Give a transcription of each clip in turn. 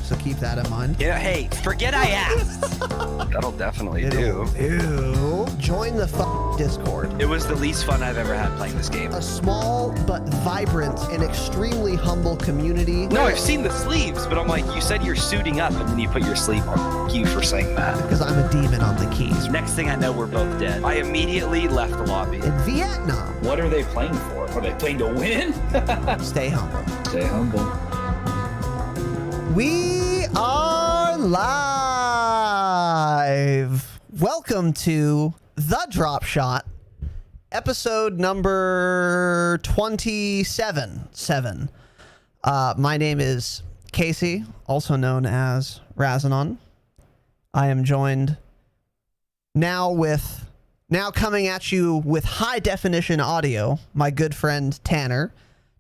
so keep that in mind. Yeah, hey, forget I asked. That'll definitely do. Join the Discord. It was the least fun I've ever had playing this game. A small but vibrant and extremely humble community. No, I've seen the sleeves, but I'm like, you said you're suiting up and then you put your sleeve on. Thank you for saying that. Because I'm a demon on the keys. Next thing I know, we're both dead. I immediately left the lobby. In Vietnam. What are they playing for? Are they playing to win? Stay humble. Stay humble. We are live. Welcome to The Dropshot, episode number 27. My name is Casey, also known as Razanon. I am joined now coming at you with high definition audio, my good friend Tanner.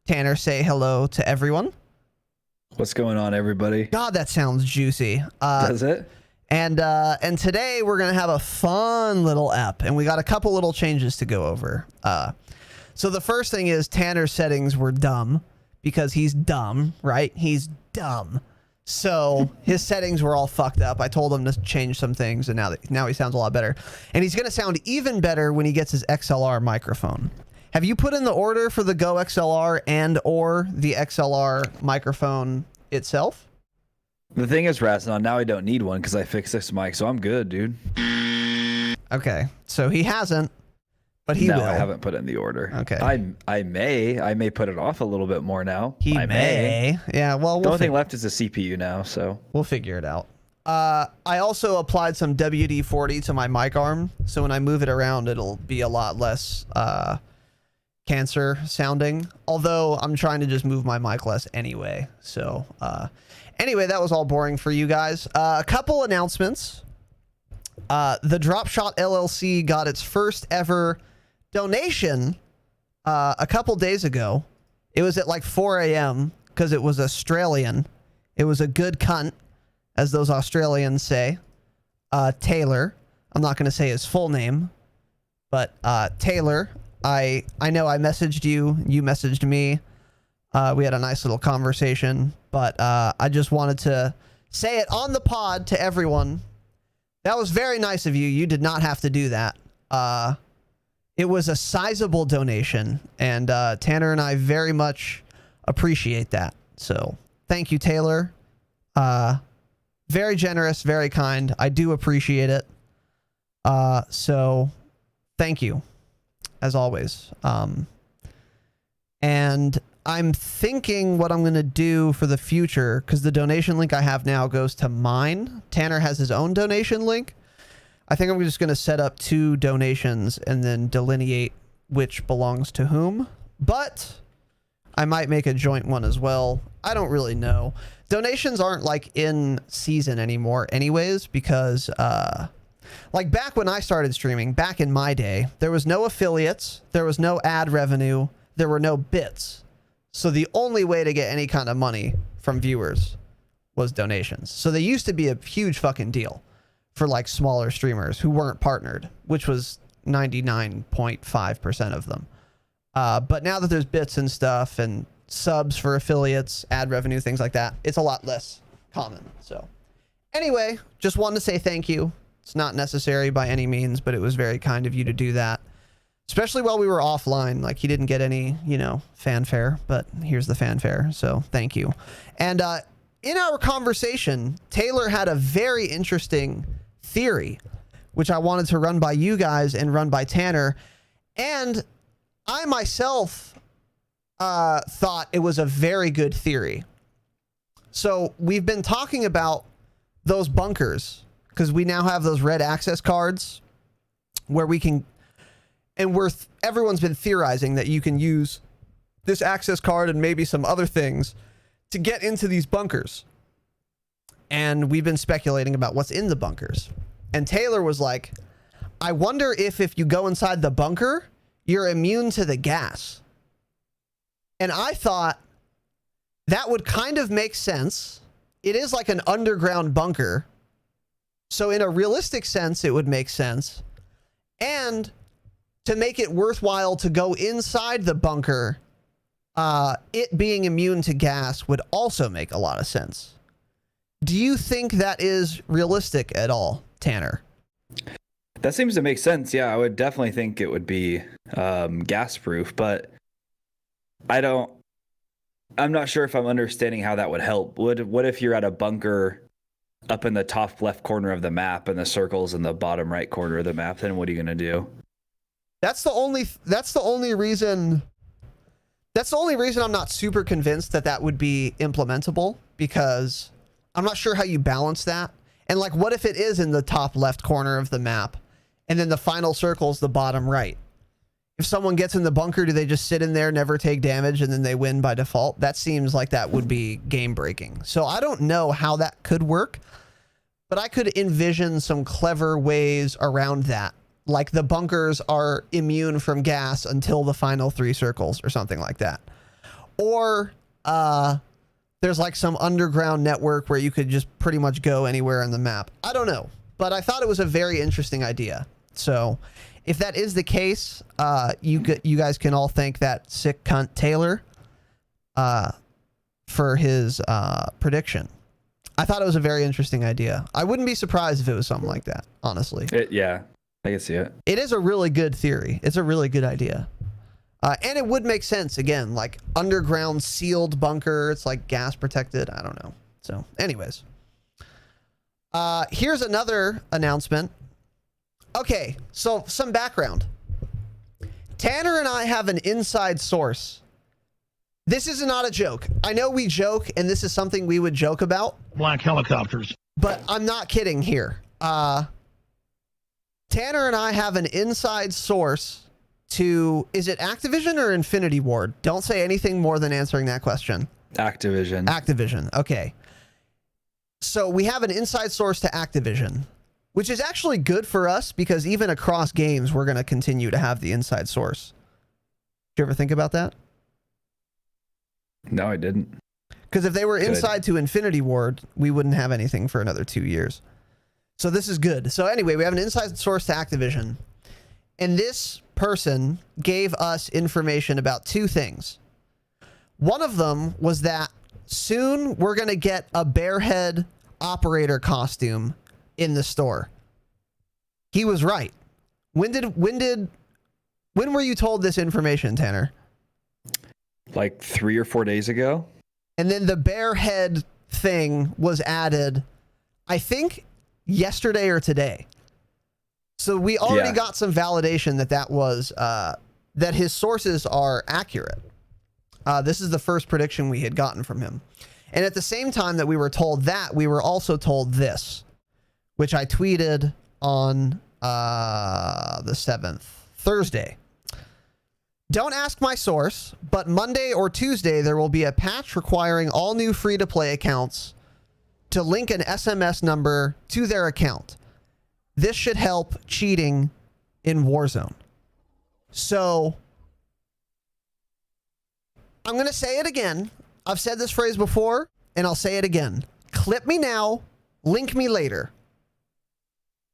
Tanner, say hello to everyone. What's going on, everybody? God, that sounds juicy. Does it? And today we're gonna have a fun little ep, and we got a couple little changes to go over. So the first thing is Tanner's settings were dumb because he's dumb, right? He's dumb. So his settings were all fucked up. I told him to change some things, and now he sounds a lot better. And he's gonna sound even better when he gets his XLR microphone. Have you put in the order for the Go XLR and or the XLR microphone itself? The thing is, Razanon, now I don't need one because I fixed this mic, so I'm good, dude. Okay, so he hasn't, but he will. No, I haven't put it in the order. Okay. I may put it off a little bit more now. He may. Yeah, well, The only thing left is the CPU now, so. We'll figure it out. I also applied some WD-40 to my mic arm, so when I move it around, it'll be a lot less cancer sounding. Although I'm trying to just move my mic less anyway. So anyway, that was all boring for you guys. A couple announcements. The Dropshot LLC got its first ever donation a couple days ago. It was at like 4 a.m. because it was Australian. It was a good cunt, as those Australians say. Taylor. I'm not going to say his full name, but Taylor. I know I messaged you. You messaged me. We had a nice little conversation, but I just wanted to say it on the pod to everyone. That was very nice of you. You did not have to do that. It was a sizable donation, and Tanner and I very much appreciate that. So thank you, Taylor. Very generous, very kind. I do appreciate it. So thank you, as always. And I'm thinking what I'm going to do for the future, because the donation link I have now goes to mine. Tanner has his own donation link. I think I'm just going to set up 2 donations and then delineate which belongs to whom. But I might make a joint one as well. I don't really know. Donations aren't like in season anymore anyways, because like back when I started streaming, back in my day, there was no affiliates, there was no ad revenue, there were no bits. So the only way to get any kind of money from viewers was donations. So they used to be a huge fucking deal for like smaller streamers who weren't partnered, which was 99.5% of them. But now that there's bits and stuff and subs for affiliates, ad revenue, things like that, it's a lot less common. So anyway, just wanted to say thank you. It's not necessary by any means, but it was very kind of you to do that. Especially while we were offline. Like, he didn't get any, fanfare, but here's the fanfare. So thank you. And in our conversation, Taylor had a very interesting theory, which I wanted to run by you guys and run by Tanner. And I myself thought it was a very good theory. So we've been talking about those bunkers, because we now have those red access cards where we can, and everyone's been theorizing that you can use this access card and maybe some other things to get into these bunkers. And we've been speculating about what's in the bunkers. And Taylor was like, I wonder if you go inside the bunker, you're immune to the gas. And I thought that would kind of make sense. It is like an underground bunker. So in a realistic sense, it would make sense. And to make it worthwhile to go inside the bunker, it being immune to gas would also make a lot of sense. Do you think that is realistic at all, Tanner? That seems to make sense. Yeah, I would definitely think it would be gas proof, but I'm not sure if I'm understanding how that would help. What if you're at a bunker up in the top left corner of the map and the circle's in the bottom right corner of the map? Then what are you going to do? That's the only reason I'm not super convinced that would be implementable, because I'm not sure how you balance that. And like, what if it is in the top left corner of the map and then the final circle is the bottom right? If someone gets in the bunker, do they just sit in there, never take damage, and then they win by default? That seems like that would be game breaking. So I don't know how that could work, but I could envision some clever ways around that. Like the bunkers are immune from gas until the final 3 circles or something like that. Or there's like some underground network where you could just pretty much go anywhere on the map. I don't know, but I thought it was a very interesting idea. So if that is the case, you guys can all thank that sick cunt Taylor for his prediction. I thought it was a very interesting idea. I wouldn't be surprised if it was something like that, honestly. Yeah, I can see it. It is a really good theory. It's a really good idea. And it would make sense, again, like underground sealed bunker. It's like gas protected. I don't know. So anyways, here's another announcement. Okay, so some background. Tanner and I have an inside source. This is not a joke. I know we joke, and this is something we would joke about. Black helicopters. But I'm not kidding here. Tanner and I have an inside source to, is it Activision or Infinity Ward? Don't say anything more than answering that question. Activision. Activision, okay. So we have an inside source to Activision, which is actually good for us because even across games, we're going to continue to have the inside source. Did you ever think about that? No, I didn't. Because if they were inside to Infinity Ward, we wouldn't have anything for another 2 years. So this is good. So anyway, we have an inside source to Activision. And this person gave us information about 2 things. One of them was that soon we're going to get a Bearhead operator costume in the store. He was right. When were you told this information, Tanner? Like 3 or 4 days ago. And then the Bearhead thing was added, I think, yesterday or today. So we already got some validation that was that his sources are accurate. This is the first prediction we had gotten from him. And at the same time that we were told that, we were also told this, which I tweeted on the 7th, Thursday. Don't ask my source, but Monday or Tuesday, there will be a patch requiring all new free-to-play accounts to link an SMS number to their account. This should help cheating in Warzone. So I'm going to say it again. I've said this phrase before, and I'll say it again. Clip me now, link me later.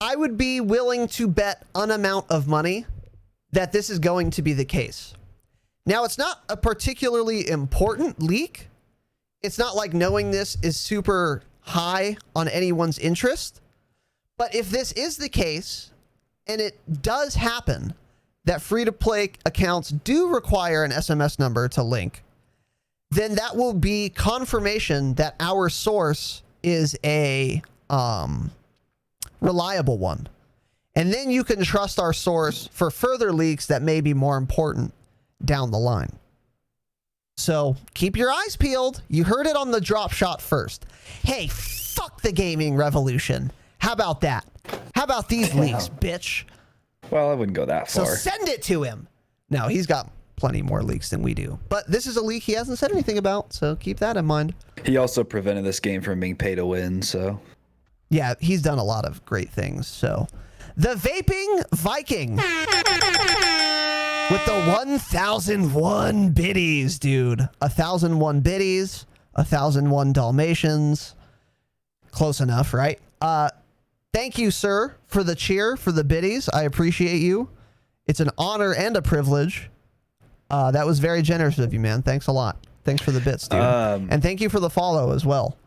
I would be willing to bet an amount of money that this is going to be the case. Now, it's not a particularly important leak. It's not like knowing this is super high on anyone's interest. But if this is the case, and it does happen, that free-to-play accounts do require an SMS number to link, then that will be confirmation that our source is a reliable one. And then you can trust our source for further leaks that may be more important down the line. So keep your eyes peeled. You heard it on the Dropshot first. Hey, fuck the gaming revolution. How about that? How about these leaks, bitch? Well, I wouldn't go that far. So send it to him. No, he's got plenty more leaks than we do. But this is a leak he hasn't said anything about, so keep that in mind. He also prevented this game from being pay to win, so. Yeah, he's done a lot of great things, so. The Vaping Viking. With the 1001 biddies, dude. 1001 biddies, 1001 Dalmatians. Close enough, right? Thank you, sir, for the cheer, for the biddies. I appreciate you. It's an honor and a privilege. That was very generous of you, man. Thanks a lot. Thanks for the bits, dude. And thank you for the follow as well.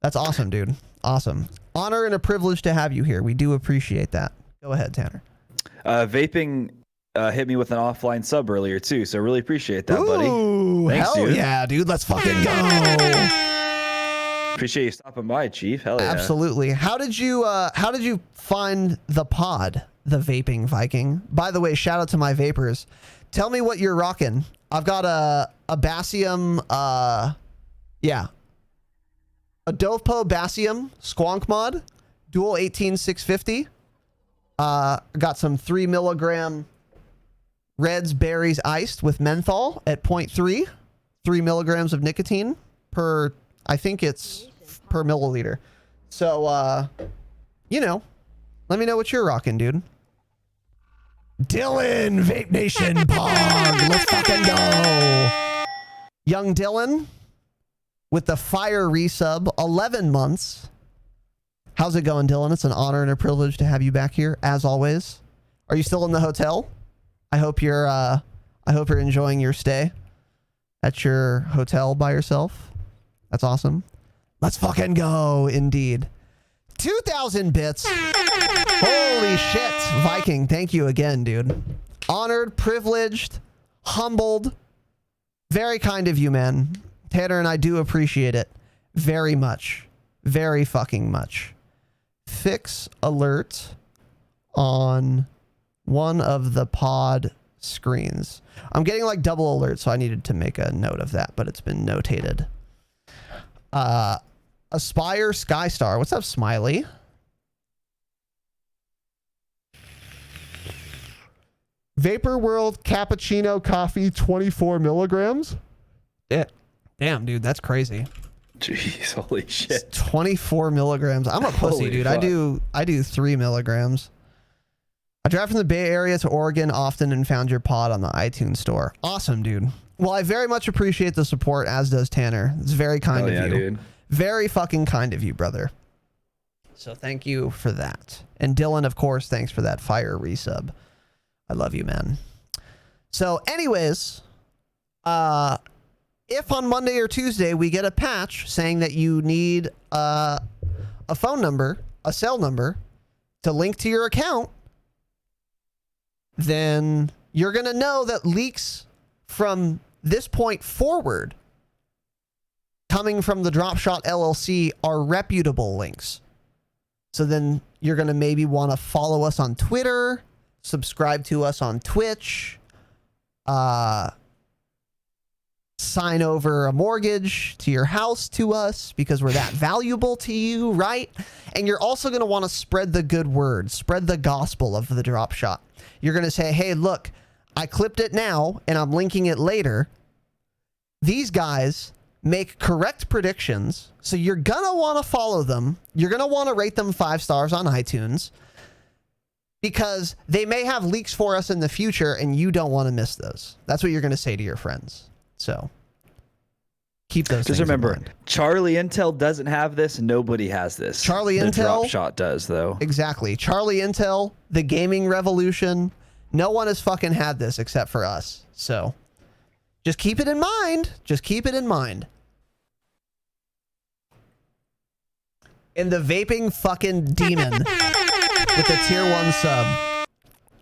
That's awesome, dude. Awesome. Honor and a privilege to have you here. We do appreciate that. Go ahead, Tanner. Vaping hit me with an offline sub earlier too, so really appreciate that, Ooh, buddy. Thanks, hell dude. yeah, dude. Let's fucking go. Appreciate you stopping by, Chief. Hell yeah. Absolutely. How did you find the pod, the Vaping Viking? By the way, shout out to my vapors. Tell me what you're rocking. I've got a Basium, a Dovpo Basium Squonk mod, dual 18650. Got some 3 milligram Reds Berries iced with menthol at 0.3, 3 milligrams of nicotine per, I think it's per milliliter. So, you know, let me know what you're rocking, dude. Dylan, Vape Nation, Pog, let's fucking go. Young Dylan with the fire resub, 11 months. How's it going, Dylan? It's an honor and a privilege to have you back here, as always. Are you still in the hotel? I hope you're enjoying your stay at your hotel by yourself. That's awesome. Let's fucking go, indeed. 2,000 bits. Holy shit, Viking. Thank you again, dude. Honored, privileged, humbled. Very kind of you, man. Tanner and I do appreciate it very much. Very fucking much. Fix alert on one of the pod screens. I'm getting like double alerts, so I needed to make a note of that, but it's been notated. Aspire Skystar. What's up, Smiley? Vapor World Cappuccino Coffee, 24 milligrams. Yeah. Damn, dude, that's crazy. Jeez, holy shit. It's 24 milligrams. I'm a pussy, Holy dude. fuck. I do 3 milligrams. I drive from the Bay Area to Oregon often and found your pod on the iTunes store. Awesome, dude. Well, I very much appreciate the support, as does Tanner. It's very kind of you. Dude. Very fucking kind of you, brother. So thank you for that. And Dylan, of course, thanks for that fire resub. I love you, man. So anyways, if on Monday or Tuesday we get a patch saying that you need a phone number, a cell number to link to your account, then you're going to know that leaks from this point forward coming from the Dropshot LLC are reputable links. So then you're going to maybe want to follow us on Twitter, subscribe to us on Twitch, sign over a mortgage to your house to us because we're that valuable to you, right? And you're also going to want to spread the good word, spread the gospel of the Dropshot. You're going to say, hey, look, I clipped it now and I'm linking it later. These guys make correct predictions, so you're going to want to follow them. You're going to want to rate them 5 stars on iTunes because they may have leaks for us in the future and you don't want to miss those. That's what you're going to say to your friends. So keep those things Just remember, in mind. Charlie Intel doesn't have this. Nobody has this. Charlie the Intel? Dropshot does, though. Exactly. Charlie Intel, the gaming revolution. No one has fucking had this except for us. So just keep it in mind. Just keep it in mind. And the vaping fucking demon with the tier 1 sub.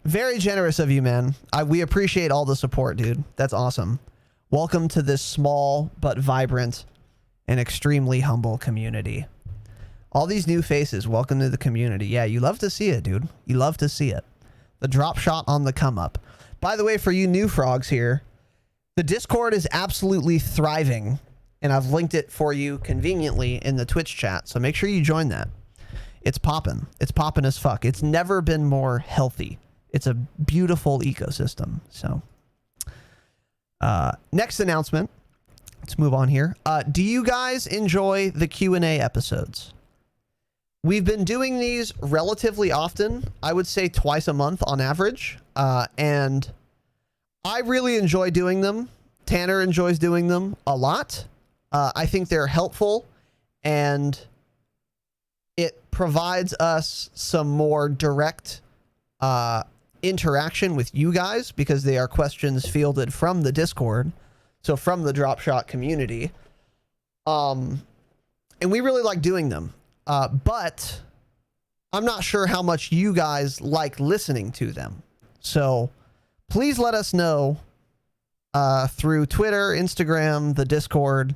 Very generous of you, man. We appreciate all the support, dude. That's awesome. Welcome to this small but vibrant and extremely humble community. All these new faces, welcome to the community. Yeah, you love to see it, dude. You love to see it. The Dropshot on the come up. By the way, for you new frogs here, the Discord is absolutely thriving, and I've linked it for you conveniently in the Twitch chat, so make sure you join that. It's popping. It's popping as fuck. It's never been more healthy. It's a beautiful ecosystem. So, next announcement. Let's move on here. Do you guys enjoy the Q&A episodes? We've been doing these relatively often. I would say twice a month on average. And I really enjoy doing them. Tanner enjoys doing them a lot. I think they're helpful and it provides us some more direct interaction with you guys because they are questions fielded from the Discord. So from the Dropshot community. and we really like doing them. But I'm not sure how much you guys like listening to them. So please let us know through Twitter, Instagram, the Discord,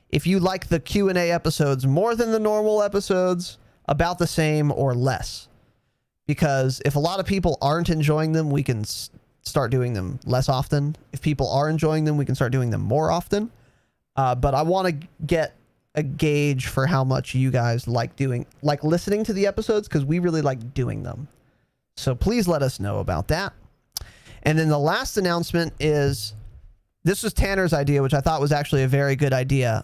if you like the Q&A episodes more than the normal episodes, about the same, or less. Because if a lot of people aren't enjoying them, we can start doing them less often. If people are enjoying them, we can start doing them more often. But I want to get a gauge for how much you guys like listening to the episodes, because we really like doing them. So please let us know about that. And then the last announcement is, this was Tanner's idea, which I thought was actually a very good idea.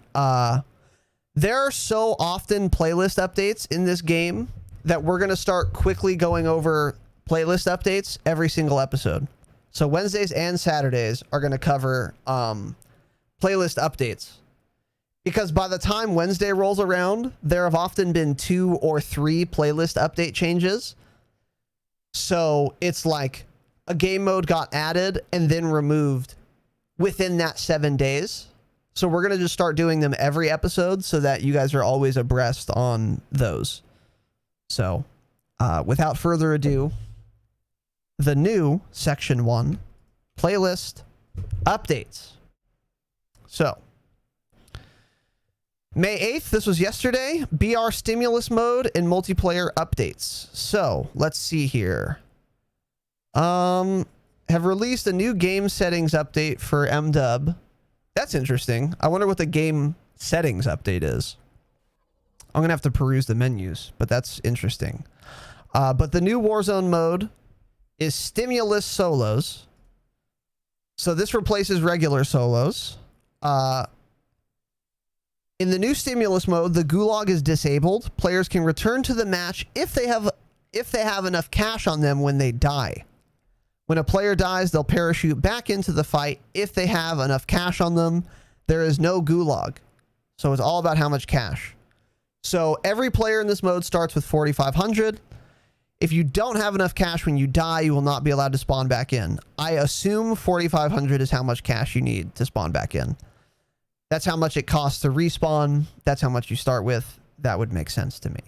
There are so often playlist updates in this game that we're going to start quickly going over playlist updates every single episode. So Wednesdays and Saturdays are going to cover playlist updates. Because by the time Wednesday rolls around, there have often been 2 or 3 playlist update changes. So it's like a game mode got added and then removed within that 7 days. So we're going to just start doing them every episode so that you guys are always abreast on those. So without further ado, the new Section 1 playlist updates. So May 8th, this was yesterday, BR stimulus mode and multiplayer updates. So let's see here. Have released a new game settings update for MDub. That's interesting. I wonder what the game settings update is. I'm going to have to peruse the menus, but that's interesting. But the new Warzone mode is Stimulus Solos. So this replaces regular solos. In the new Stimulus mode, the Gulag is disabled. Players can return to the match if they have enough cash on them when they die. When a player dies, they'll parachute back into the fight if they have enough cash on them. There is no gulag. So it's all about how much cash. So every player in this mode starts with 4,500. If you don't have enough cash when you die, you will not be allowed to spawn back in. I assume 4,500 is how much cash you need to spawn back in. That's how much it costs to respawn. That's how much you start with. That would make sense to me.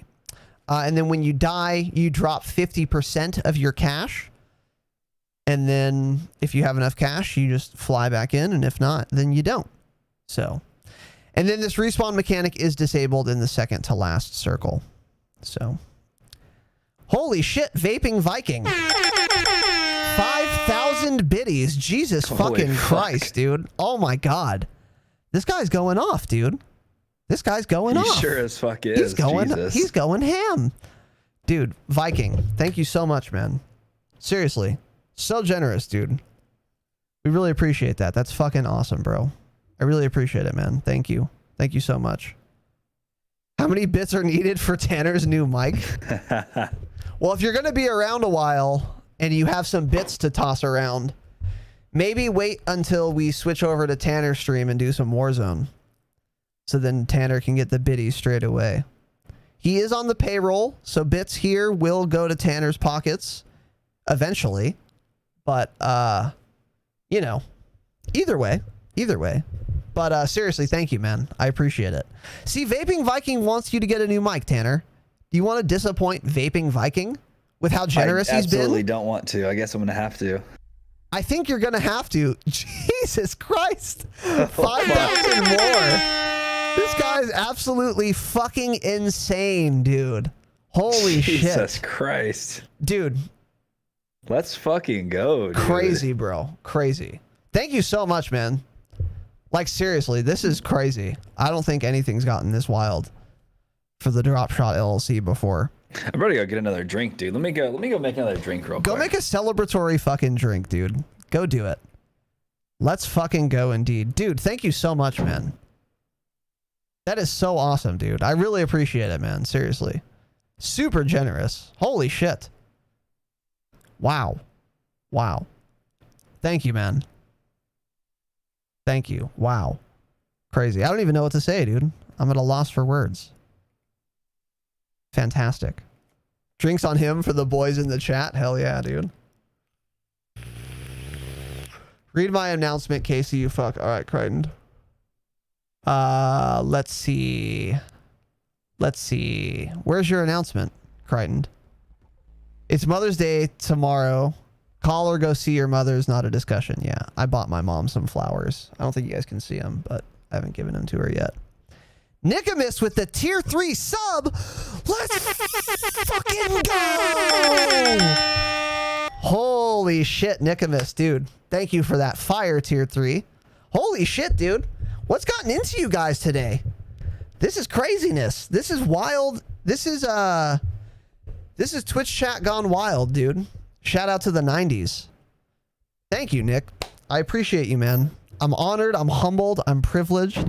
And then when you die, you drop 50% of your cash. And then if you have enough cash, you just fly back in. And if not, then you don't. So, and then this respawn mechanic is disabled in the second to last circle. So, holy shit, Vaping Viking. 5,000 biddies. Jesus fucking Christ, dude. Oh my God. This guy's going off, dude. This guy's going off. He sure as fuck is. He's going ham. Dude, Viking, thank you so much, man. Seriously. So generous, dude. We really appreciate that. That's fucking awesome, bro. I really appreciate it, man. Thank you. Thank you so much. How many bits are needed for Tanner's new mic? Well, if you're going to be around a while and you have some bits to toss around, maybe wait until we switch over to Tanner's stream and do some Warzone. So then Tanner can get the biddies straight away. He is on the payroll, so bits here will go to Tanner's pockets eventually. But, you know, either way. But seriously, thank you, man. I appreciate it. See, Vaping Viking wants you to get a new mic, Tanner. Do you want to disappoint Vaping Viking with how generous he's been? I absolutely don't want to. I guess I'm going to have to. I think you're going to have to. Jesus Christ. 5,000 more. This guy is absolutely fucking insane, dude. Holy shit. Jesus Christ. Dude. Let's fucking go, dude. Crazy, bro. Crazy. Thank you so much, man. Like, seriously, this is crazy. I don't think anything's gotten this wild for the Dropshot LLC before. I'm ready to go get another drink, dude. Let me go make another drink real quick. Go make a celebratory fucking drink, dude. Go do it. Let's fucking go indeed. Dude, thank you so much, man. That is so awesome, dude. I really appreciate it, man. Seriously. Super generous. Holy shit. Wow. Wow. Thank you, man. Thank you. Wow. Crazy. I don't even know what to say, dude. I'm at a loss for words. Fantastic. Drinks on him for the boys in the chat. Hell yeah, dude. Read my announcement, Casey, you fuck. All right, Crichton. Let's see. Let's see. Where's your announcement, Crichton? It's Mother's Day tomorrow. Call or go see your mother is not a discussion. Yeah, I bought my mom some flowers. I don't think you guys can see them, but I haven't given them to her yet. Nicomus with the tier 3 sub. Let's fucking go. Holy shit, Nicomus, dude. Thank you for that fire tier 3. Holy shit, dude. What's gotten into you guys today? This is craziness. This is wild. This is Twitch chat gone wild, dude. Shout out to the 90s. Thank you, Nick. I appreciate you, man. I'm honored. I'm humbled. I'm privileged.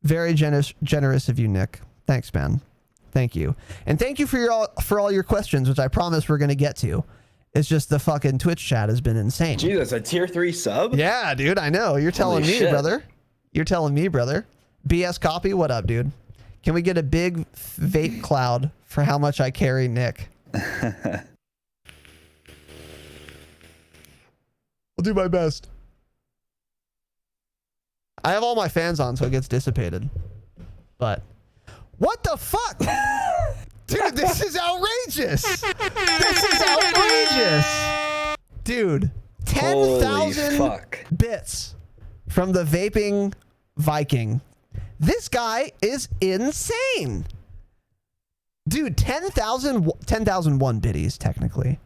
Very generous of you, Nick. Thanks, man. Thank you. And thank you for all your questions, which I promise we're going to get to. It's just the fucking Twitch chat has been insane. Jesus, a tier 3 sub? Yeah, dude, I know. You're telling me, brother. You're telling me, brother. BS Copy, what up, dude? Can we get a big vape cloud for how much I carry Nick? I'll do my best. I have all my fans on, so it gets dissipated. But what the fuck? Dude, this is outrageous. This is outrageous. Dude, 10,000 bits from the Vaping Viking. This guy is insane. Dude, 10,001 biddies, technically.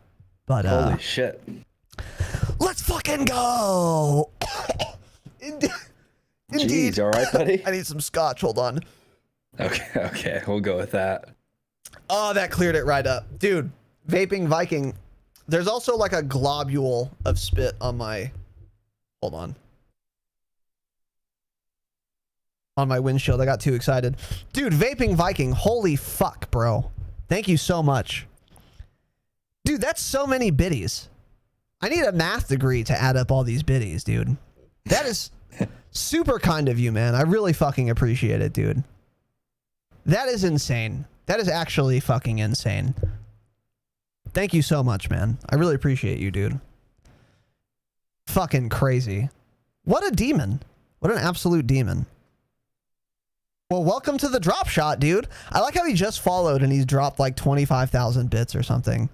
But, holy shit. Let's fucking go. Indeed. Jeez, all right, buddy? I need some scotch. Hold on. Okay, we'll go with that. Oh, that cleared it right up. Dude, Vaping Viking. There's also like a globule of spit on my... Hold on. On my windshield. I got too excited. Dude, Vaping Viking. Holy fuck, bro. Thank you so much. Dude, that's so many biddies. I need a math degree to add up all these biddies, dude. That is super kind of you, man. I really fucking appreciate it, dude. That is insane. That is actually fucking insane. Thank you so much, man. I really appreciate you, dude. Fucking crazy. What a demon. What an absolute demon. Well, welcome to the Dropshot, dude. I like how he just followed and he's dropped like 25,000 bits or something.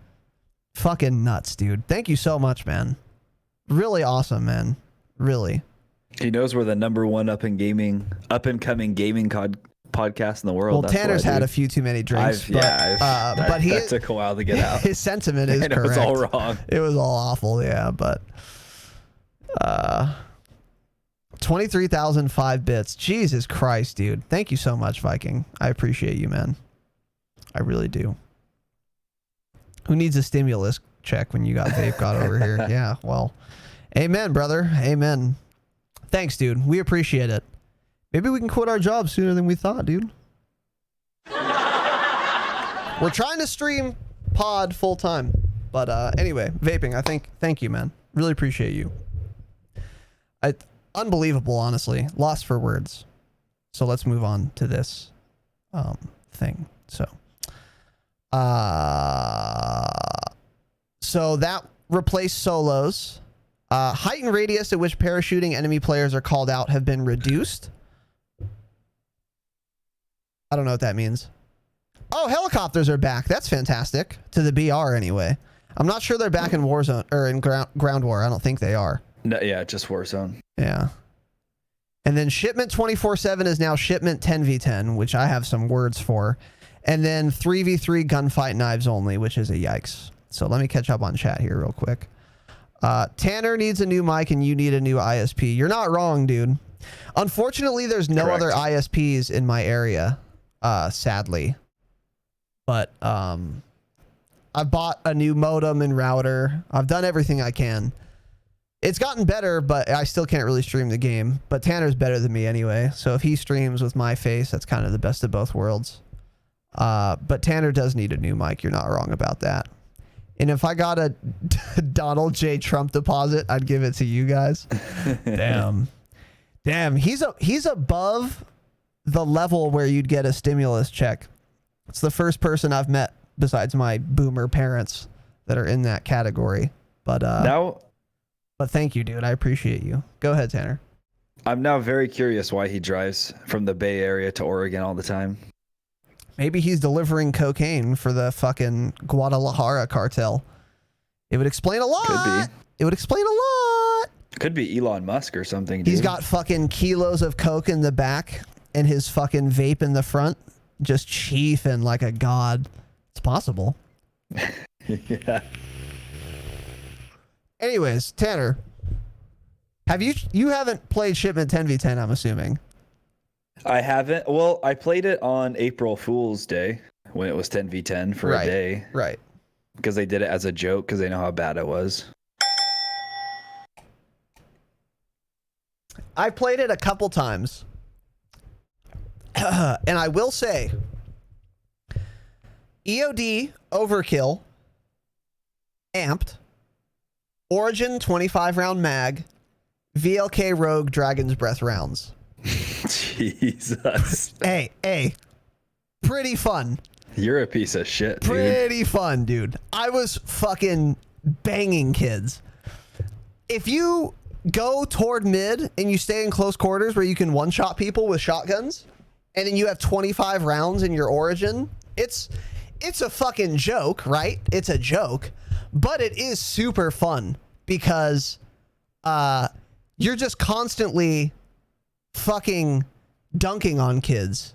Fucking nuts, dude. Thank you so much, man. Really awesome, man. Really. He knows we're the #1 up and coming gaming podcast in the world. Well, Tanner's had a few too many drinks, but that took a while to get out. His sentiment is correct. It was all wrong. It was all awful, yeah, but 23,005 bits. Jesus Christ, dude. Thank you so much, Viking. I appreciate you, man. I really do. Who needs a stimulus check when you got Vape God over here? Yeah, well, amen, brother. Amen. Thanks, dude. We appreciate it. Maybe we can quit our job sooner than we thought, dude. We're trying to stream pod full time. But anyway, Vaping, thank you, man. Really appreciate you. Unbelievable, honestly. Lost for words. So let's move on to this thing. So that replaced solos. Height and radius at which parachuting enemy players are called out have been reduced. I don't know what that means. Oh, helicopters are back. That's fantastic. To the BR anyway. I'm not sure they're back in Warzone or in Ground War. I don't think they are. No, yeah, just Warzone. Yeah. And then shipment 24/7 is now shipment 10v10, which I have some words for. And then 3v3 gunfight knives only, which is a yikes. So let me catch up on chat here real quick. Tanner needs a new mic and you need a new ISP. You're not wrong, dude. Unfortunately, there's no other ISPs in my area, sadly. But I bought a new modem and router. I've done everything I can. It's gotten better, but I still can't really stream the game. But Tanner's better than me anyway. So if he streams with my face, that's kind of the best of both worlds. But Tanner does need a new mic. You're not wrong about that. And if I got a Donald J. Trump deposit, I'd give it to you guys. Damn. Damn. He's above the level where you'd get a stimulus check. It's the first person I've met besides my boomer parents that are in that category. But but thank you, dude. I appreciate you. Go ahead, Tanner. I'm now very curious why he drives from the Bay Area to Oregon all the time. Maybe he's delivering cocaine for the fucking Guadalajara cartel. It would explain a lot. Could be. It would explain a lot. Could be Elon Musk or something. Dude. He's got fucking kilos of coke in the back and his fucking vape in the front, just chiefing like a god. It's possible. Yeah. Anyways, Tanner, you haven't played Shipment 10v10, I'm assuming. I haven't. Well, I played it on April Fool's Day when it was 10v10 for a day. Right. Because they did it as a joke because they know how bad it was. I played it a couple times. And I will say, EOD, Overkill, Amped, Origin 25 round mag, VLK Rogue Dragon's Breath rounds. Jesus. Hey. Pretty fun. You're a piece of shit, dude. Pretty fun, dude. I was fucking banging kids. If you go toward mid and you stay in close quarters where you can one-shot people with shotguns, and then you have 25 rounds in your Origin, it's a fucking joke, right? It's a joke, but it is super fun because you're just constantly fucking dunking on kids,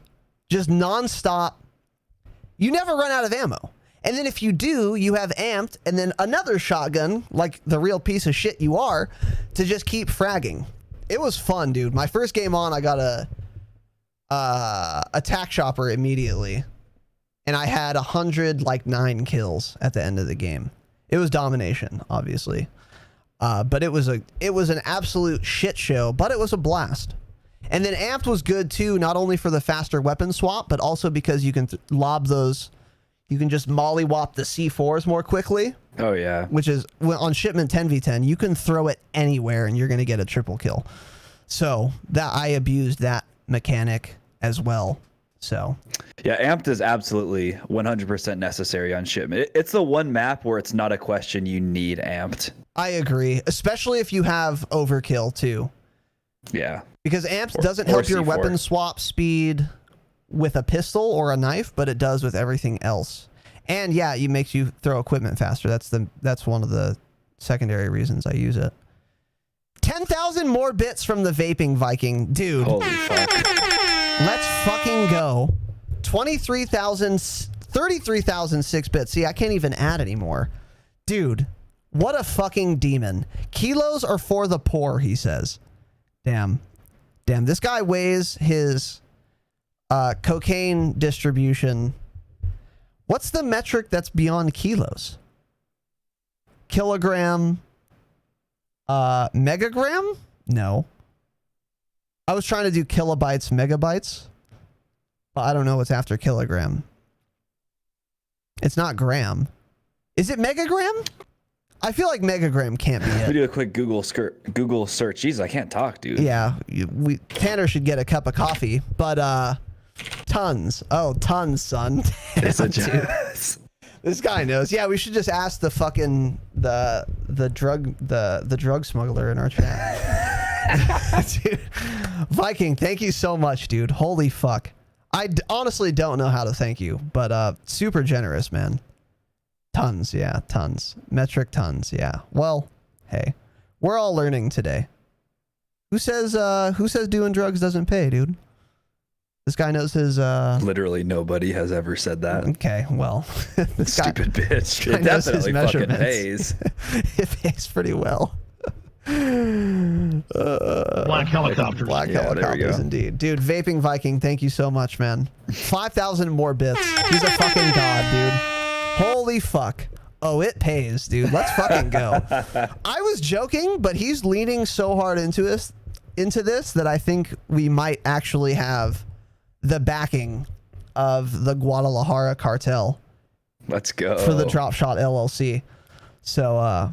just nonstop. You never run out of ammo. And then if you do, you have amped and then another shotgun, like the real piece of shit you are, to just keep fragging. It was fun, dude. My first game on, I got a attack chopper immediately. And I had 109 kills at the end of the game. It was domination, obviously. But it was an absolute shit show, but it was a blast. And then amped was good too, not only for the faster weapon swap, but also because you can lob those. You can just mollywop the C4s more quickly. Oh, yeah. Which is, on Shipment 10v10, you can throw it anywhere and you're going to get a triple kill. So that I abused that mechanic as well. So yeah, amped is absolutely 100% necessary on Shipment. It's the one map where it's not a question you need amped. I agree, especially if you have overkill too. Yeah. Because amped doesn't help your C4. weapon swap speed with a pistol or a knife, but it does with everything else. And yeah, it makes you throw equipment faster. That's one of the secondary reasons I use it. 10,000 more bits from the Vaping Viking, dude. Holy fuck. Let's fucking go. 33,006 bits. See, I can't even add anymore. Dude, what a fucking demon. Kilos are for the poor, he says. Damn. This guy weighs his cocaine distribution. What's the metric that's beyond kilos? Kilogram? Megagram? No. I was trying to do kilobytes, megabytes, but I don't know what's after kilogram. It's not gram. Is it megagram? I feel like megagram can't be We it. do a quick Google search. Jesus, I can't talk, dude. Yeah, Tanner should get a cup of coffee, but tons. Oh, tons, son. It's a Dude. This guy knows. Yeah, we should just ask the fucking the drug smuggler in our chat. Dude, Viking, thank you so much, dude. Holy fuck. I honestly don't know how to thank you, but super generous, man. Tons, yeah, tons. Metric tons, yeah. Well, hey, we're all learning today. Who says doing drugs doesn't pay, dude? This guy knows his Literally nobody has ever said that. Okay, well, this Stupid bitch. guy It knows his definitely fucking pays. It pays pretty well. Black helicopters. Black Yeah, there we helicopters, go. indeed. Dude, Vaping Viking, thank you so much, man. 5,000 more bits. He's a fucking god, dude. Holy fuck. Oh, it pays, dude. Let's fucking go. I was joking, but he's leaning so hard into this that I think we might actually have the backing of the Guadalajara cartel Let's go. for the Dropshot LLC. So,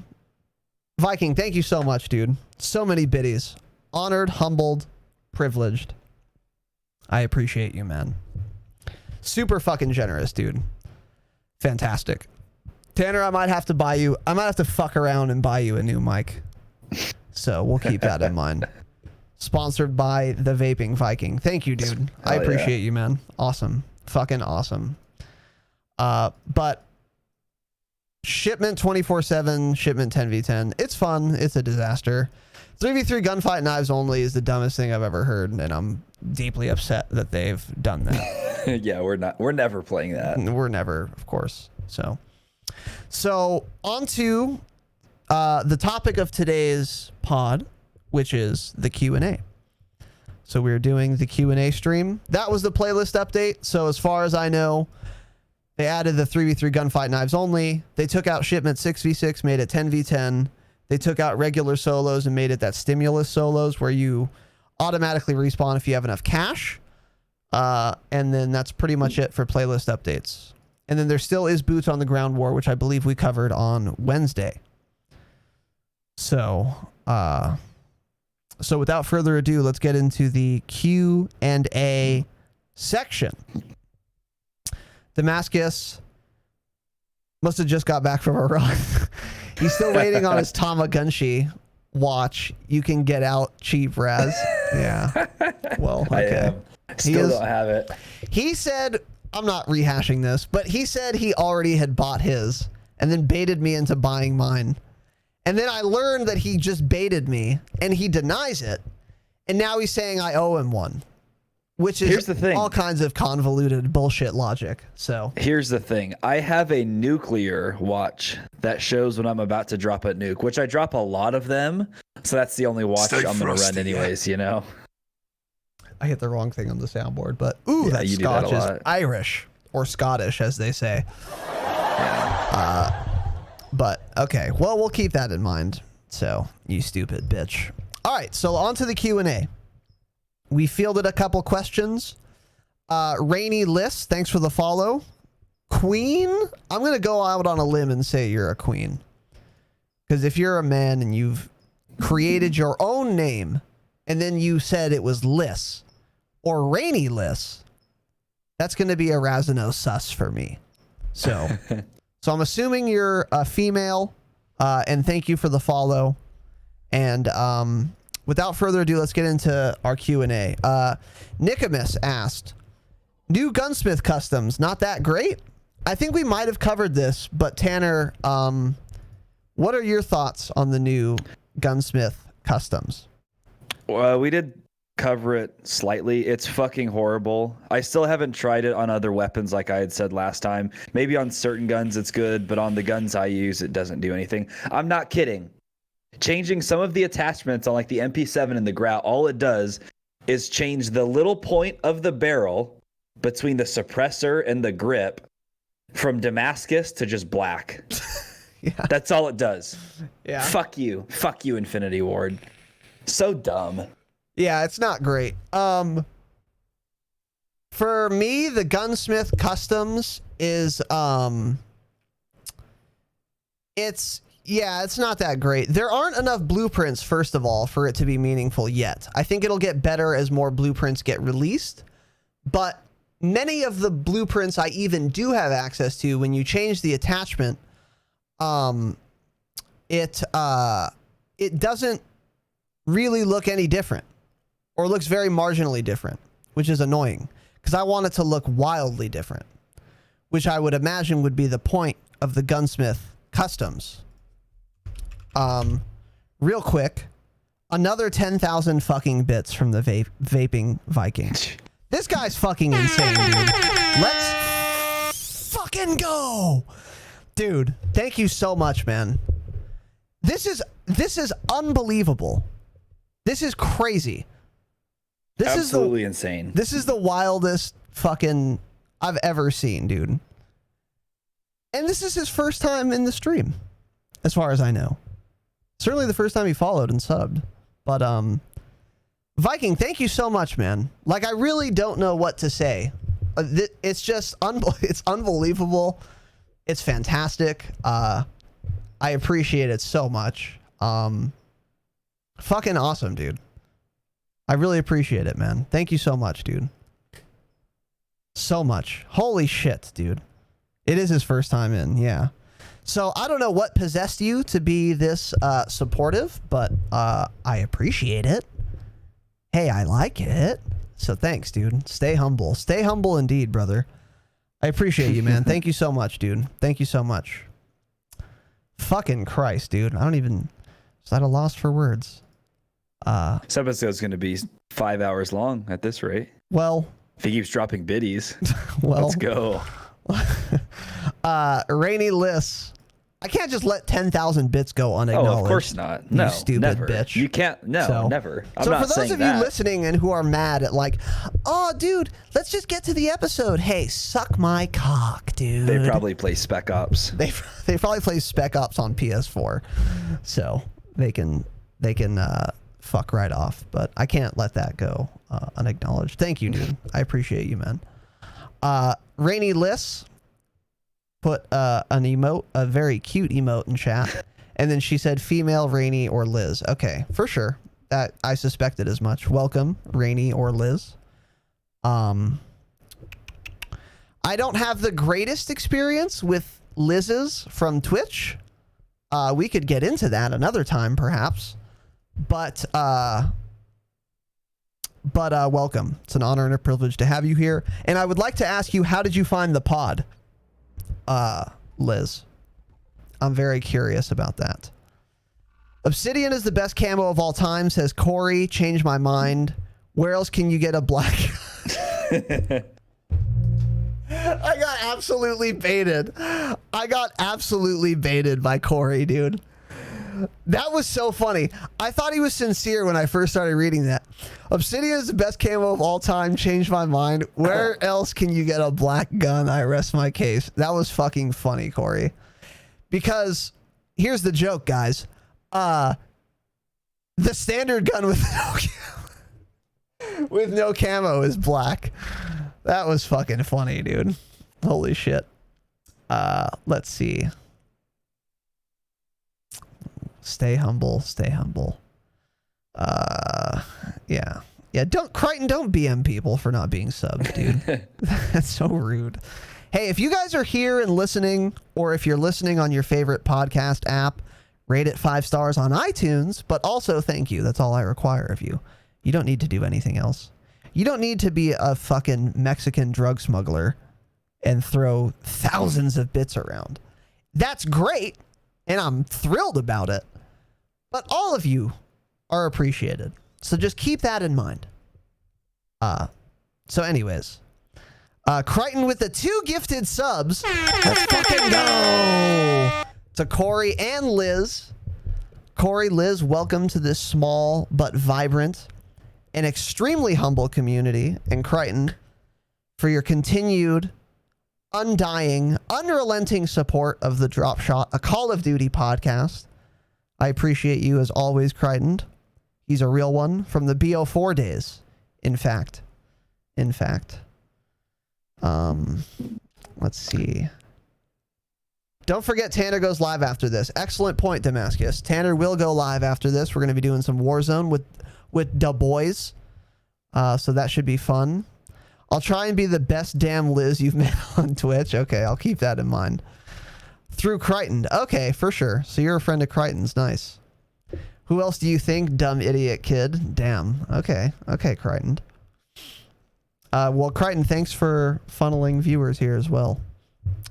Viking, thank you so much, dude. So many biddies. Honored, humbled, privileged. I appreciate you, man. Super fucking generous, dude. Fantastic. Tanner, I might have to fuck around and buy you a new mic. So we'll keep that in mind. Sponsored by the Vaping Viking. Thank you, dude. I appreciate you, man. Awesome. Fucking awesome. But shipment 24/7, shipment 10v10. It's fun. It's a disaster. 3v3 gunfight knives only is the dumbest thing I've ever heard, and I'm deeply upset that they've done that. Yeah, we're never playing that. We're never, of course. So on to the topic of today's pod, which is the Q&A. So we're doing the Q&A stream. That was the playlist update. So as far as I know, they added the 3v3 gunfight knives only. They took out shipment 6v6, made it 10v10. They took out regular solos and made it that stimulus solos where you automatically respawn if you have enough cash. And then that's pretty much it for playlist updates. And then there still is Boots on the Ground War, which I believe we covered on Wednesday. So without further ado, let's get into the Q&A section. Damascus must have just got back from a run. He's still waiting on his Tamagotchi watch. You can get out cheap, Raz. Yeah. Well, okay. Still don't have it. He said, I'm not rehashing this, but he said he already had bought his and then baited me into buying mine. And then I learned that he just baited me and he denies it. And now he's saying I owe him one, which is Here's the thing. all kinds of convoluted bullshit logic. So Here's the thing. I have a nuclear watch that shows when I'm about to drop a nuke, which I drop a lot of them. So that's the only watch I'm going to run anyways, you know? I hit the wrong thing on the soundboard, but ooh, Yeah, that you do that Scotch a is lot. Irish or Scottish, as they say. Yeah. But okay, well, we'll keep that in mind. So you stupid bitch. All right, so on to the Q&A. We fielded a couple questions. Rainy List, thanks for the follow. Queen, I'm going to go out on a limb and say you're a queen. Because if you're a man and you've created your own name and then you said it was Liss or Rainy Liss, that's going to be a Razano sus for me. So, so I'm assuming you're a female, and thank you for the follow. And without further ado, let's get into our Q&A. Nicomus asked, new Gunsmith customs, not that great? I think we might have covered this, but Tanner, what are your thoughts on the new Gunsmith customs? Well, we did cover it slightly. It's fucking horrible. I still haven't tried it on other weapons like I had said last time. Maybe on certain guns it's good, but on the guns I use, it doesn't do anything. I'm not kidding. Changing some of the attachments on like the MP7 and the Grout, all it does is change the little point of the barrel between the suppressor and the grip from Damascus to just black. Yeah. That's all it does. Yeah. Fuck you, Infinity Ward. So dumb. Yeah, it's not great. For me, the Gunsmith customs is it's not that great. There aren't enough blueprints, first of all, for it to be meaningful yet. I think it'll get better as more blueprints get released, but many of the blueprints I even do have access to, when you change the attachment, it doesn't really look any different, or looks very marginally different, which is annoying because I want it to look wildly different, which I would imagine would be the point of the Gunsmith customs. Real quick, another 10,000 fucking bits from the Vaping Viking. This guy's fucking insane, dude. Let's fucking go. Dude, thank you so much, man. This is unbelievable. This is crazy. This Absolutely insane. This is the wildest fucking I've ever seen, dude. And this is his first time in the stream, as far as I know. Certainly the first time he followed and subbed. But Viking, thank you so much, man. Like, I really don't know what to say. It's just it's unbelievable. It's fantastic. I appreciate it so much. Fucking awesome, dude. I really appreciate it, man. Thank you so much, dude. So much. Holy shit, dude. It is his first time in, yeah. So I don't know what possessed you to be this supportive, but I appreciate it. Hey, I like it. So thanks, dude. Stay humble. Stay humble indeed, brother. I appreciate you, man. Thank you so much, dude. Thank you so much. Fucking Christ, dude. I don't even... Is that a loss for words? This episode's going to be 5 hours long at this rate. Well... If he keeps dropping biddies. Well... Let's go. Rainy Liss. I can't just let 10,000 bits go unacknowledged. Oh, of course not. No, you stupid never. bitch. You can't. No, So- never. I'm so not for those saying of that. you listening and who are mad at like, oh, dude, let's just get to the episode. Hey, suck my cock, dude. They probably play Spec Ops. They probably play Spec Ops on PS4, so they can fuck right off. But I can't let that go unacknowledged. Thank you, dude. I appreciate you, man. Rainy Liss put an emote, a very cute emote in chat, and then she said female, Rainy, or Liz. Okay, for sure. That I suspected as much. Welcome, Rainy or Liz. I don't have the greatest experience with Liz's from Twitch. We could get into that another time, perhaps. But welcome. It's an honor and a privilege to have you here. And I would like to ask you, how did you find the pod? Liz. I'm very curious about that. Obsidian is the best camo of all time, says Corey. Changed my mind. Where else can you get a black? I got absolutely baited. I got absolutely baited by Corey, dude. That was so funny. I thought he was sincere when I first started reading that. Obsidian is the best camo of all time. Changed my mind. Where else can you get a black gun? I rest my case. That was fucking funny, Corey. Because here's the joke, guys. The standard gun with no camo is black. That was fucking funny, dude. Holy shit. Let's see. Stay humble. Stay humble. Yeah. Don't BM people for not being subbed, dude. That's so rude. Hey, if you guys are here and listening, or if you're listening on your favorite podcast app, rate it 5 stars on iTunes, but also thank you. That's all I require of you. You don't need to do anything else. You don't need to be a fucking Mexican drug smuggler and throw thousands of bits around. That's great, and I'm thrilled about it. But all of you are appreciated. So just keep that in mind. So anyways. Crichton with the 2 gifted subs. Let's fucking go. To Corey and Liz. Corey, Liz, welcome to this small but vibrant and extremely humble community. And Crichton, for your continued, undying, unrelenting support of the Dropshot, a Call of Duty podcast. I appreciate you as always, Crichton. He's a real one from the BO4 days. In fact. Let's see. Don't forget Tanner goes live after this. Excellent point, Damascus. Tanner will go live after this. We're going to be doing some Warzone with da boys. So that should be fun. I'll try and be the best damn Liz you've met on Twitch. Okay, I'll keep that in mind. Through Crichton. Okay, for sure. So you're a friend of Crichton's. Nice. Who else do you think? Dumb idiot kid. Damn. Okay, Crichton. Well, Crichton, thanks for funneling viewers here as well.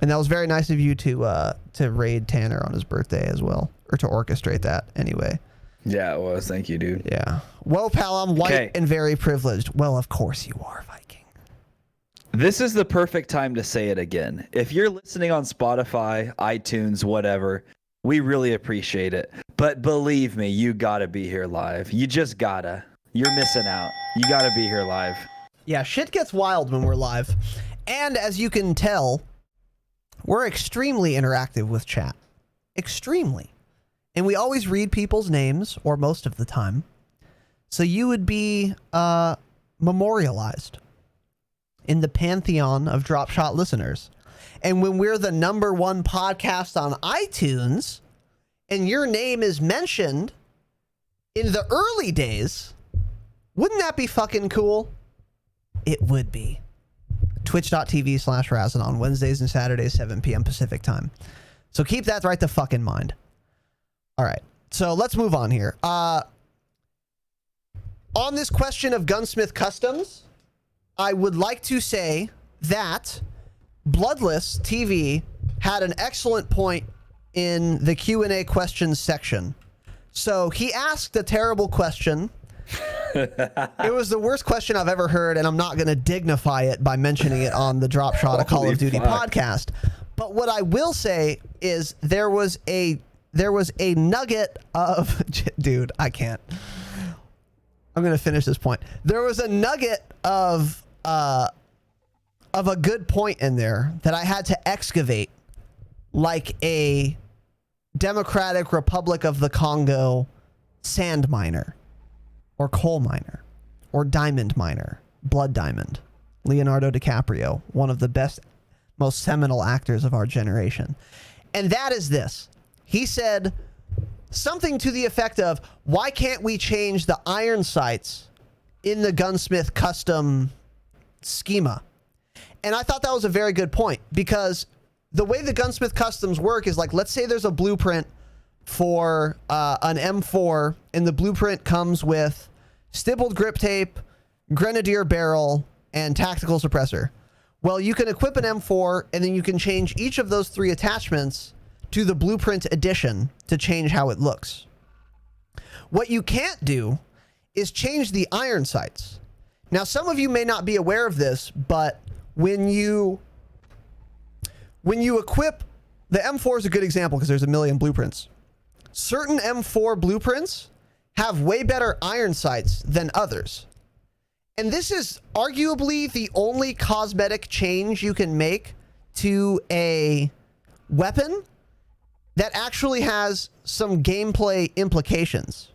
And that was very nice of you to raid Tanner on his birthday as well. Or to orchestrate that, anyway. Yeah, it was. Thank you, dude. Yeah. Whoa, pal, I'm white and very privileged. Well, of course you are, Viking. This is the perfect time to say it again. If you're listening on Spotify, iTunes, whatever, we really appreciate it. But believe me, you gotta be here live. You just gotta. You're missing out. You gotta be here live. Yeah, shit gets wild when we're live. And as you can tell, we're extremely interactive with chat. Extremely. And we always read people's names, or most of the time. So you would be memorialized in the pantheon of Dropshot listeners. And when we're the #1 podcast on iTunes, and your name is mentioned in the early days, wouldn't that be fucking cool? It would be. Twitch.tv/Razan on Wednesdays and Saturdays, 7 p.m. Pacific time. So keep that right the fuck in mind. All right. So let's move on here. On this question of Gunsmith Customs, I would like to say that Bloodless TV had an excellent point in the Q&A questions section. So he asked a terrible question. It was the worst question I've ever heard, and I'm not going to dignify it by mentioning it on the Dropshot, a Call of Duty podcast. But what I will say is there was a nugget of dude, I can't. I'm going to finish this point. There was a nugget of a good point in there that I had to excavate like a Democratic Republic of the Congo sand miner or coal miner or diamond miner, Blood Diamond, Leonardo DiCaprio, one of the best, most seminal actors of our generation. And that is this. He said something to the effect of, why can't we change the iron sights in the Gunsmith custom schema? And I thought that was a very good point, because the way the Gunsmith customs work is like, let's say there's a blueprint for an M4, and the blueprint comes with stippled grip tape, grenadier barrel, and tactical suppressor. Well, you can equip an M4, and then you can change each of those 3 attachments to the blueprint edition to change how it looks. What you can't do is change the iron sights. Now, some of you may not be aware of this, but when you equip, the M4 is a good example because there's a million blueprints. Certain M4 blueprints have way better iron sights than others. And this is arguably the only cosmetic change you can make to a weapon that actually has some gameplay implications.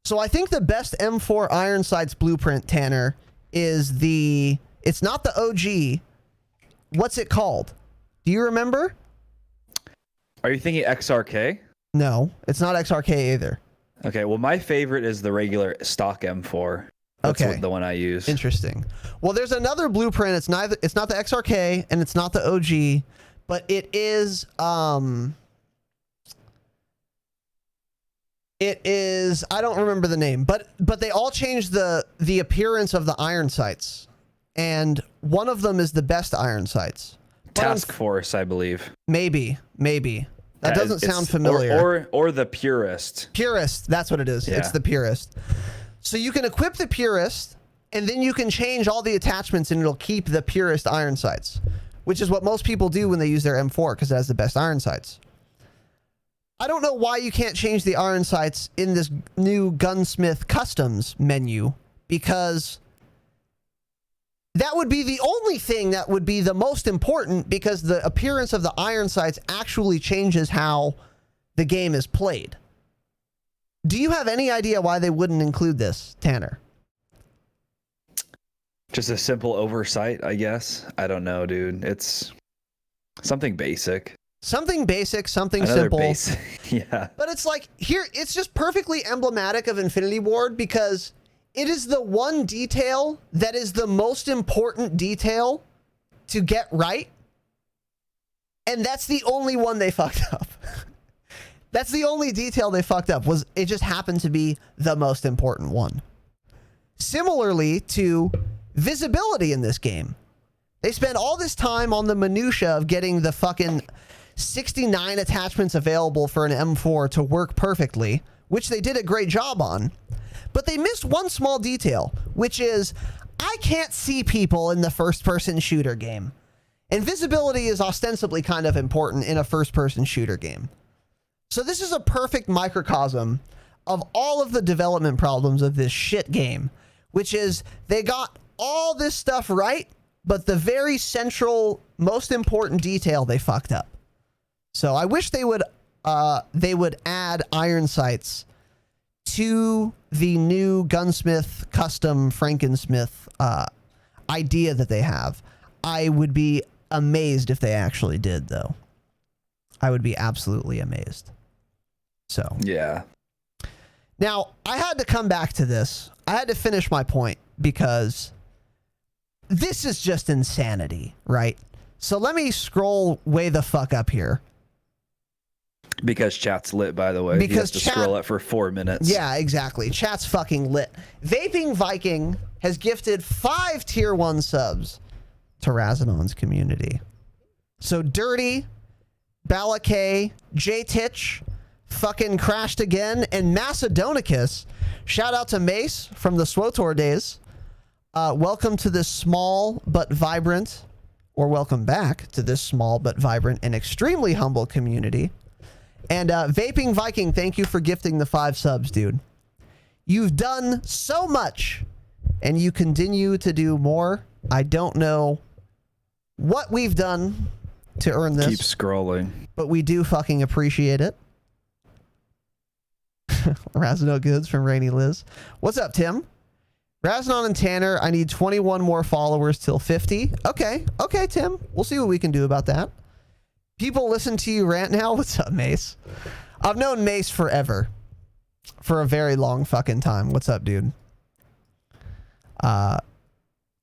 So I think the best M4 iron sights blueprint, Tanner, is it's not the OG. What's it called? Do you remember? Are you thinking XRK? No, it's not XRK either. Okay, well, my favorite is the regular stock M4. That's Okay. the one I use. Interesting. Well, there's another blueprint. It's not the XRK and it's not the OG, but it is I don't remember the name, but they all changed the appearance of the iron sights, and one of them is the best iron sights. Task Force, I believe. Maybe. That doesn't sound familiar. Or the Purist. Purist, that's what it is. Yeah. It's the Purist. So you can equip the Purist, and then you can change all the attachments, and it'll keep the Purist iron sights, which is what most people do when they use their M4 because it has the best iron sights. I don't know why you can't change the iron sights in this new Gunsmith Customs menu, because that would be the only thing that would be the most important, because the appearance of the iron sights actually changes how the game is played. Do you have any idea why they wouldn't include this, Tanner? Just a simple oversight, I guess. I don't know, dude. It's something basic. Something basic, something Another simple. basic. Yeah. But it's like, here, it's just perfectly emblematic of Infinity Ward, because it is the one detail that is the most important detail to get right. And that's the only one they fucked up. That's the only detail they fucked up, was it just happened to be the most important one. Similarly to visibility in this game. They spend all this time on the minutia of getting the fucking 69 attachments available for an M4 to work perfectly, which they did a great job on. But they missed one small detail, which is, I can't see people in the first-person shooter game. And visibility is ostensibly kind of important in a first-person shooter game. So this is a perfect microcosm of all of the development problems of this shit game, which is they got all this stuff right, but the very central, most important detail they fucked up. So I wish they would add iron sights to the new Gunsmith custom Frankensmith idea that they have. I would be amazed if they actually did, though. I would be absolutely amazed. So yeah. Now, I had to come back to this. I had to finish my point, because this is just insanity, right? So let me scroll way the fuck up here. Because chat's lit, by the way. Because you have to scroll it for 4 minutes. Yeah, exactly. Chat's fucking lit. Vaping Viking has gifted 5 tier 1 subs to Razanon's community. So Dirty, Balakay, J-Titch, fucking Crashed Again, and Macedonicus. Shout out to Mace from the SWOTOR days. Welcome to this small but vibrant, or welcome back to this small but vibrant and extremely humble community. And Vaping Viking, thank you for gifting the 5 subs, dude. You've done so much, and you continue to do more. I don't know what we've done to earn this. Keep scrolling. But we do fucking appreciate it. Razano Goods from Rainy Liz. What's up, Tim? Razanon and Tanner, I need 21 more followers till 50. Okay, Tim. We'll see what we can do about that. People listen to you rant now. What's up, Mace? I've known Mace forever. For a very long fucking time. What's up, dude?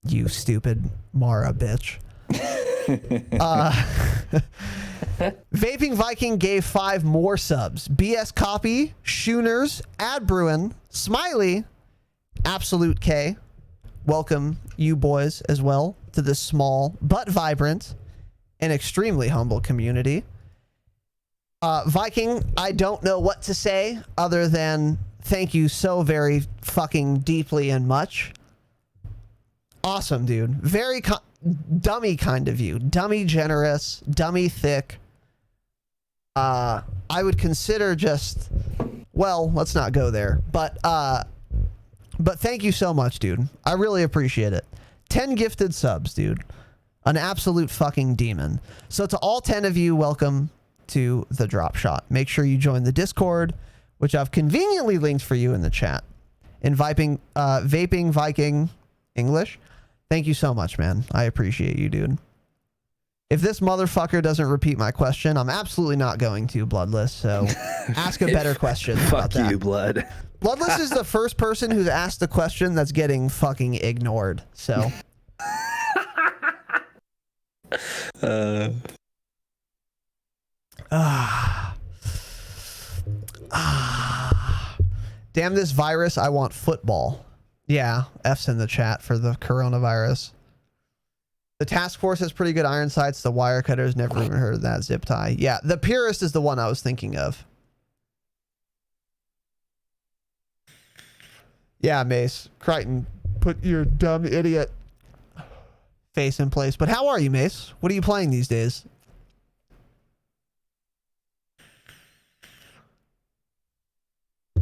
You stupid Mara bitch. Vaping Viking gave 5 more subs. BS Copy, Schooners, Ad Bruin, Smiley, Absolute K. Welcome you boys as well to this small but vibrant and extremely humble community. Viking, I don't know what to say other than thank you so very fucking deeply and much. Awesome, dude. Very dummy kind of you. Dummy generous, dummy thick. I would consider just, well, let's not go there. But thank you so much, dude. I really appreciate it. 10 gifted subs, dude. An absolute fucking demon. So to all 10 of you, welcome to the Dropshot. Make sure you join the Discord, which I've conveniently linked for you in the chat. And Vaping Viking English. Thank you so much, man. I appreciate you, dude. If this motherfucker doesn't repeat my question, I'm absolutely not going to, Bloodless. So ask a better question. Fuck you, Blood. Bloodless is the first person who's asked a question that's getting fucking ignored. So. Damn this virus, I want football. Yeah, F's in the chat for the coronavirus. The task force has pretty good iron sights. The wire cutters, never even heard of that. Zip tie. Yeah, the purist is the one I was thinking of. Yeah, Mace. Crichton, put your dumb idiot face in place. But how are you, Mace? What are you playing these days?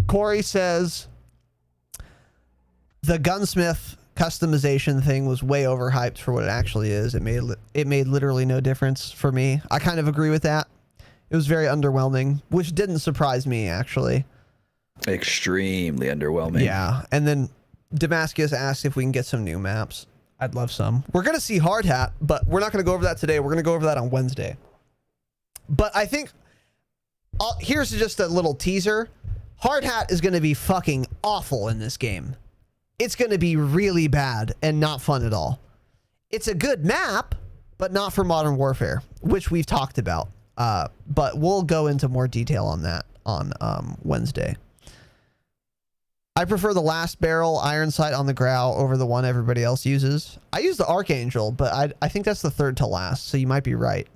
Corey says the Gunsmith customization thing was way overhyped for what it actually is. It made literally no difference for me. I kind of agree with that. It was very underwhelming, which didn't surprise me, actually. Extremely underwhelming. Yeah, and then Damascus asked if we can get some new maps. I'd love some. We're going to see Hard Hat, but we're not going to go over that today. We're going to go over that on Wednesday. But I think, here's just a little teaser. Hard Hat is going to be fucking awful in this game. It's going to be really bad and not fun at all. It's a good map, but not for Modern Warfare, which we've talked about. But we'll go into more detail on that on Wednesday. I prefer the last barrel iron sight on the Grau over the one everybody else uses. I use the Archangel, but I think that's the third to last, so you might be right.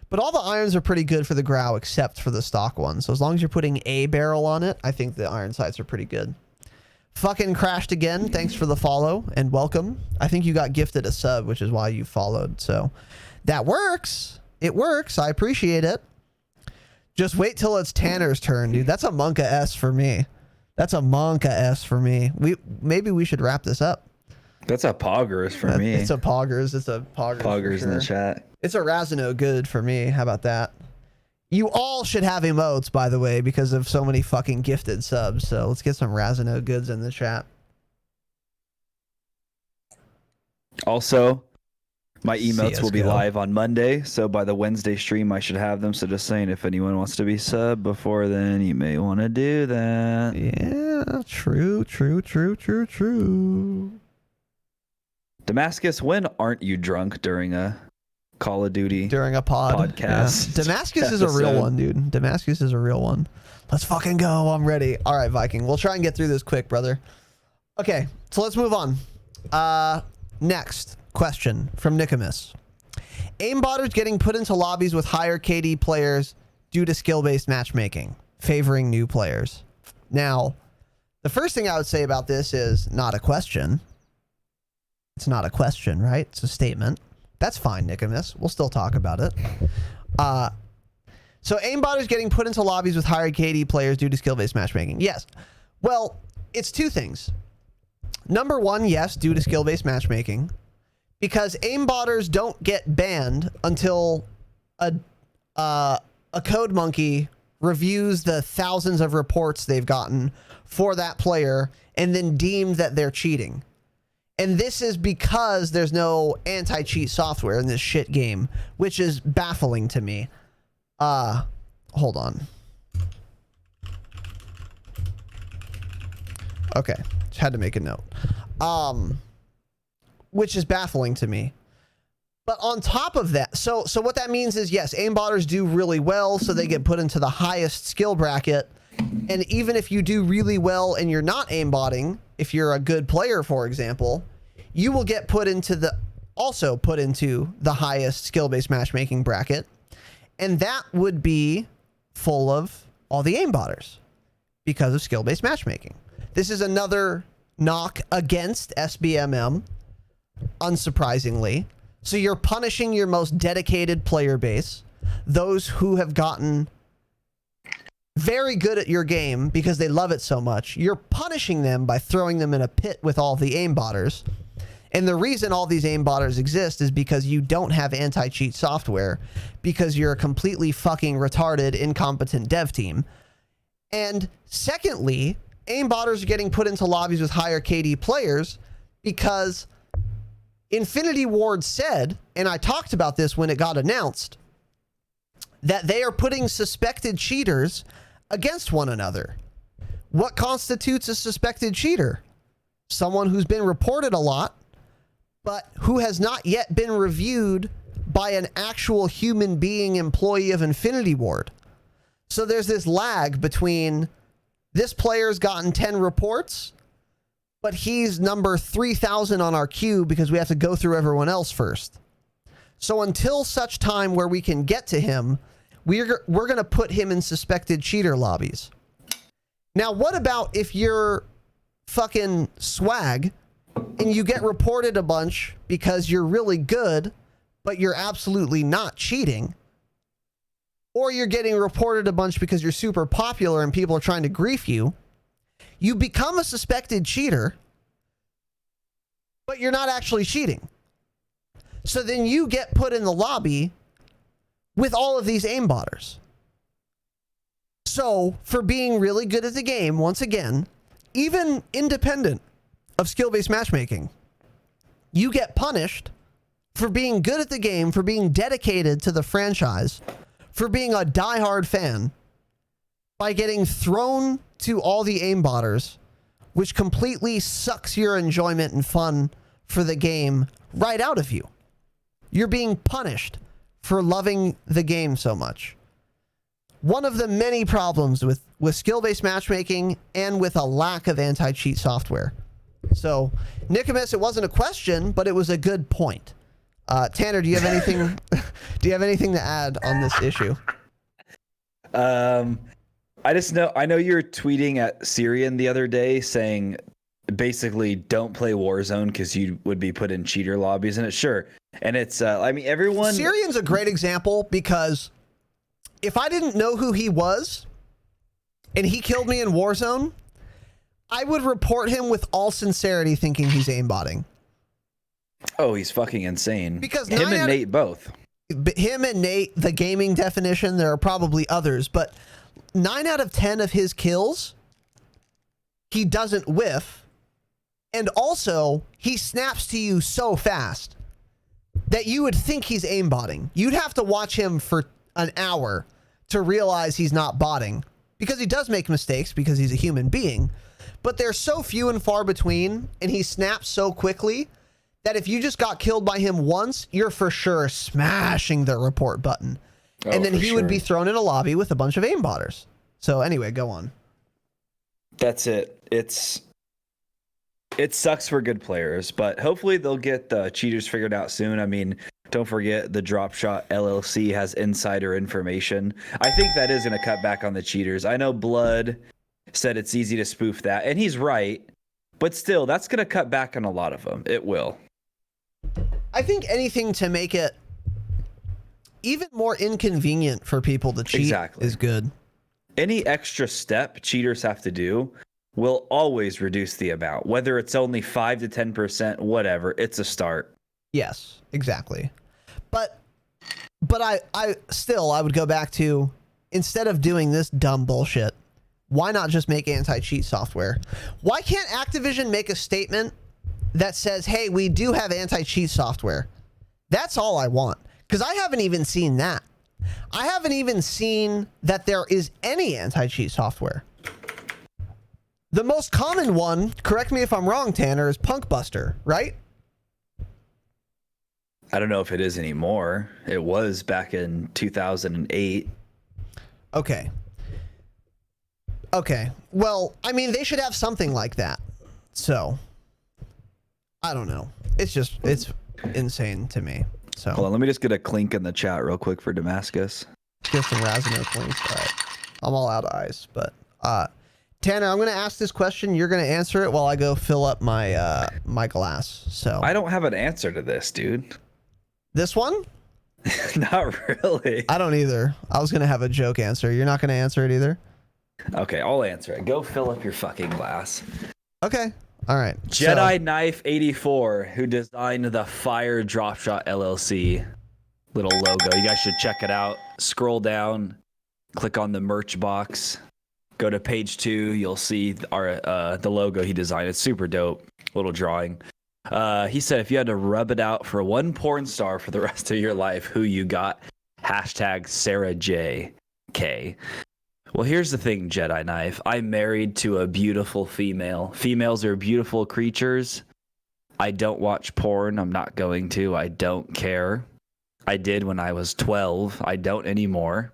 But all the irons are pretty good for the Grau except for the stock one. So as long as you're putting a barrel on it, I think the iron sights are pretty good. Fucking Crashed Again, thanks for the follow and welcome. I think you got gifted a sub, which is why you followed. So that works. It works. I appreciate it. Just wait till it's Tanner's turn, dude. That's a Monka S for me. That's a Monka S for me. Maybe we should wrap this up. That's a Poggers for me. It's a Poggers. It's a Poggers. Poggers in the chat. It's a Razano good for me. How about that? You all should have emotes, by the way, because of so many fucking gifted subs. So let's get some Razano goods in the chat. Also, my emotes will be CS:GO. live on Monday. So by the Wednesday stream, I should have them. So just saying, if anyone wants to be sub before then, you may want to do that. Yeah, true. Damascus, when aren't you drunk during a Call of Duty during a podcast. Yeah. Damascus is a real one, dude. Damascus is a real one. Let's fucking go. I'm ready. All right, Viking. We'll try and get through this quick, brother. Okay, so let's move on. Next question from Nicomas. Aimbotters getting put into lobbies with higher KD players due to skill-based matchmaking, favoring new players. Now, the first thing I would say about this is not a question. It's not a question, right? It's a statement. That's fine, Nicomas. We'll still talk about it. So aimbotters getting put into lobbies with higher KD players due to skill-based matchmaking. Yes. Well, it's two things. Number one, yes, due to skill-based matchmaking. Because aimbotters don't get banned until a code monkey reviews the thousands of reports they've gotten for that player and then deemed that they're cheating. And this is because there's no anti-cheat software in this shit game, which is baffling to me. Hold on. Okay, just had to make a note. Which is baffling to me. But on top of that, so what that means is, yes, aimbotters do really well, so they get put into the highest skill bracket. And even if you do really well and you're not aimbotting, if you're a good player, for example, you will get also put into the highest skill-based matchmaking bracket. And that would be full of all the aimbotters because of skill-based matchmaking. This is another knock against SBMM, unsurprisingly. So you're punishing your most dedicated player base, those who have gotten very good at your game because they love it so much. You're punishing them by throwing them in a pit with all the aimbotters. And the reason all these aimbotters exist is because you don't have anti-cheat software, because you're a completely fucking retarded, incompetent dev team. And secondly, aimbotters are getting put into lobbies with higher KD players because Infinity Ward said, and I talked about this when it got announced, that they are putting suspected cheaters against one another. What constitutes a suspected cheater? Someone who's been reported a lot, but who has not yet been reviewed by an actual human being employee of Infinity Ward. So there's this lag between this player's gotten 10 reports, but he's number 3,000 on our queue because we have to go through everyone else first. So until such time where we can get to him, we're going to put him in suspected cheater lobbies. Now, what about if you're fucking swag and you get reported a bunch because you're really good, but you're absolutely not cheating? Or you're getting reported a bunch because you're super popular and people are trying to grief you. You become a suspected cheater, but you're not actually cheating. So then you get put in the lobby with all of these aimbotters. So for being really good at the game, once again, even independent of skill-based matchmaking, you get punished for being good at the game, for being dedicated to the franchise, for being a diehard fan, by getting thrown to all the aimbotters, which completely sucks your enjoyment and fun for the game right out of you. You're being punished for loving the game so much. One of the many problems with skill-based matchmaking and with a lack of anti-cheat software. So, Nicomas, it wasn't a question, but it was a good point. Tanner, do you have anything? Do you have anything to add on this issue? I know you were tweeting at Syrian the other day saying basically don't play Warzone because you would be put in cheater lobbies, and it's I mean, everyone. Syrian's a great example because if I didn't know who he was and he killed me in Warzone, I would report him with all sincerity thinking he's aimbotting. Oh, he's fucking insane. Because him and Nate both. Him and Nate, the gaming definition, there are probably others, but 9 out of 10 of his kills, he doesn't whiff. And also, he snaps to you so fast that you would think he's aimbotting. You'd have to watch him for an hour to realize he's not botting, because he does make mistakes because he's a human being, but they're so few and far between, and he snaps so quickly that if you just got killed by him once, you're for sure smashing the report button. And then he would be thrown in a lobby with a bunch of aimbotters. So anyway, go on. That's it. It sucks for good players, but hopefully they'll get the cheaters figured out soon. I mean, don't forget the Dropshot LLC has insider information. I think that is going to cut back on the cheaters. I know Blood said it's easy to spoof that, and he's right. But still, that's going to cut back on a lot of them. It will. I think anything to make it even more inconvenient for people to cheat is good. Any extra step cheaters have to do will always reduce the amount, whether it's only 5 to 10%, whatever. It's a start. Yes, exactly. But I would go back to, instead of doing this dumb bullshit, why not just make anti-cheat software? Why can't Activision make a statement that says, hey, we do have anti-cheat software? That's all I want. Because I haven't even seen that. I haven't even seen that there is any anti-cheat software. The most common one, correct me if I'm wrong, Tanner, is Punkbuster, right? I don't know if it is anymore. It was back in 2008. Okay. Well, I mean, they should have something like that. So, I don't know. It's insane to me. So, hold on, let me just get a clink in the chat real quick for Damascus. Get some Razino clinks. All right. I'm all out of ice, but Tanner, I'm going to ask this question. You're going to answer it while I go fill up my my glass. So I don't have an answer to this, dude. This one? Not really. I don't either. I was going to have a joke answer. You're not going to answer it either? Okay, I'll answer it. Go fill up your fucking glass. Okay. All right. Jedi Knife 84, who designed the Fire Dropshot LLC little logo. You guys should check it out. Scroll down, click on the merch box. Go to page 2. You'll see the logo he designed. It's super dope. Little drawing. He said if you had to rub it out for one porn star for the rest of your life, who you got? Hashtag Sarah J. K. Well, here's the thing, Jedi Knife. I'm married to a beautiful female. Females are beautiful creatures. I don't watch porn. I'm not going to. I don't care. I did when I was 12. I don't anymore.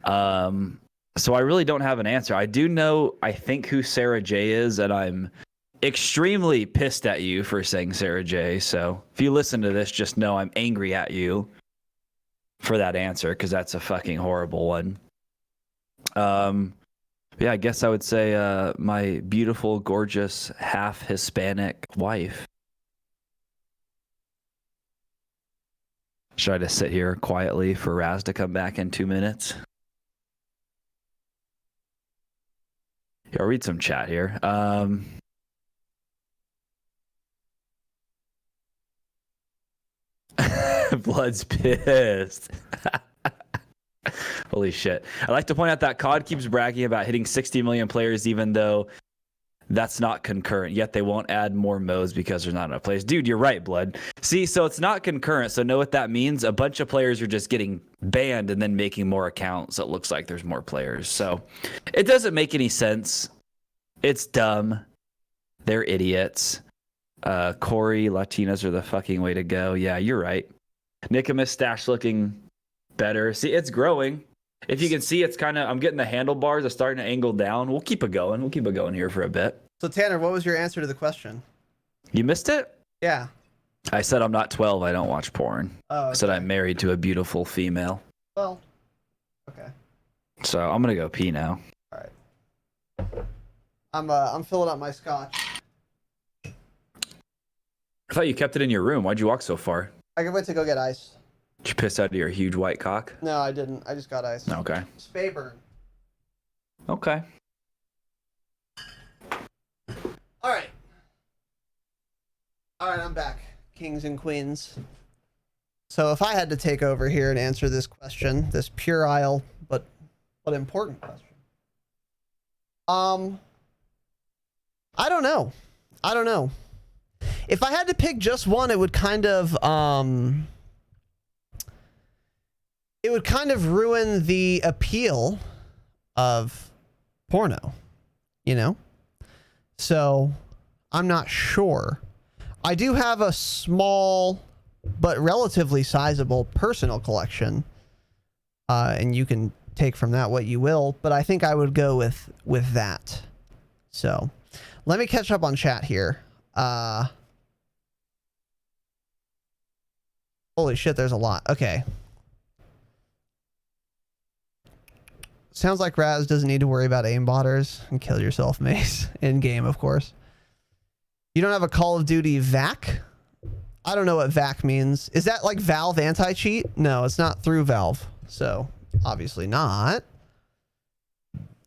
So I really don't have an answer. I do know, I think, who Sarah J is, and I'm extremely pissed at you for saying Sarah J. So if you listen to this, just know I'm angry at you for that answer, because that's a fucking horrible one. Yeah, I guess I would say my beautiful, gorgeous, half Hispanic wife. Should I just sit here quietly for Raz to come back in 2 minutes? Yeah, I'll read some chat here. Blood's pissed. Holy shit. I'd like to point out that COD keeps bragging about hitting 60 million players, even though that's not concurrent. Yet they won't add more modes because there's not enough players. Dude, you're right, Blood. See, so it's not concurrent. So know what that means? A bunch of players are just getting banned and then making more accounts. So it looks like there's more players. So it doesn't make any sense. It's dumb. They're idiots. Corey, Latinas are the fucking way to go. Yeah, you're right. Nicomas stash looking better. See, it's growing. If you can see, it's kind of, I'm getting the handlebars are starting to angle down. We'll keep it going. We'll keep it going here for a bit. So Tanner, what was your answer to the question? You missed it? Yeah. I said I'm not 12. I don't watch porn. Oh, okay. I said I'm married to a beautiful female. Well, okay. So I'm going to go pee now. All right. I'm filling up my scotch. I thought you kept it in your room. Why'd you walk so far? I went to go get ice. Did you piss out of your huge white cock? No, I didn't. I just got ice. Okay. Spay burn. Okay. All right. All right, I'm back. Kings and queens. So if I had to take over here and answer this question, this puerile but important question. I don't know. If I had to pick just one, it would kind of ruin the appeal of porno, you know? So I'm not sure. I do have a small but relatively sizable personal collection, and you can take from that what you will, but I think I would go with that. So let me catch up on chat here. Holy shit, there's a lot. Okay. Sounds like Raz doesn't need to worry about aimbotters. And kill yourself, Mace. In game, of course. You don't have a Call of Duty VAC? I don't know what VAC means. Is that like Valve anti-cheat? No, it's not through Valve. So, obviously not.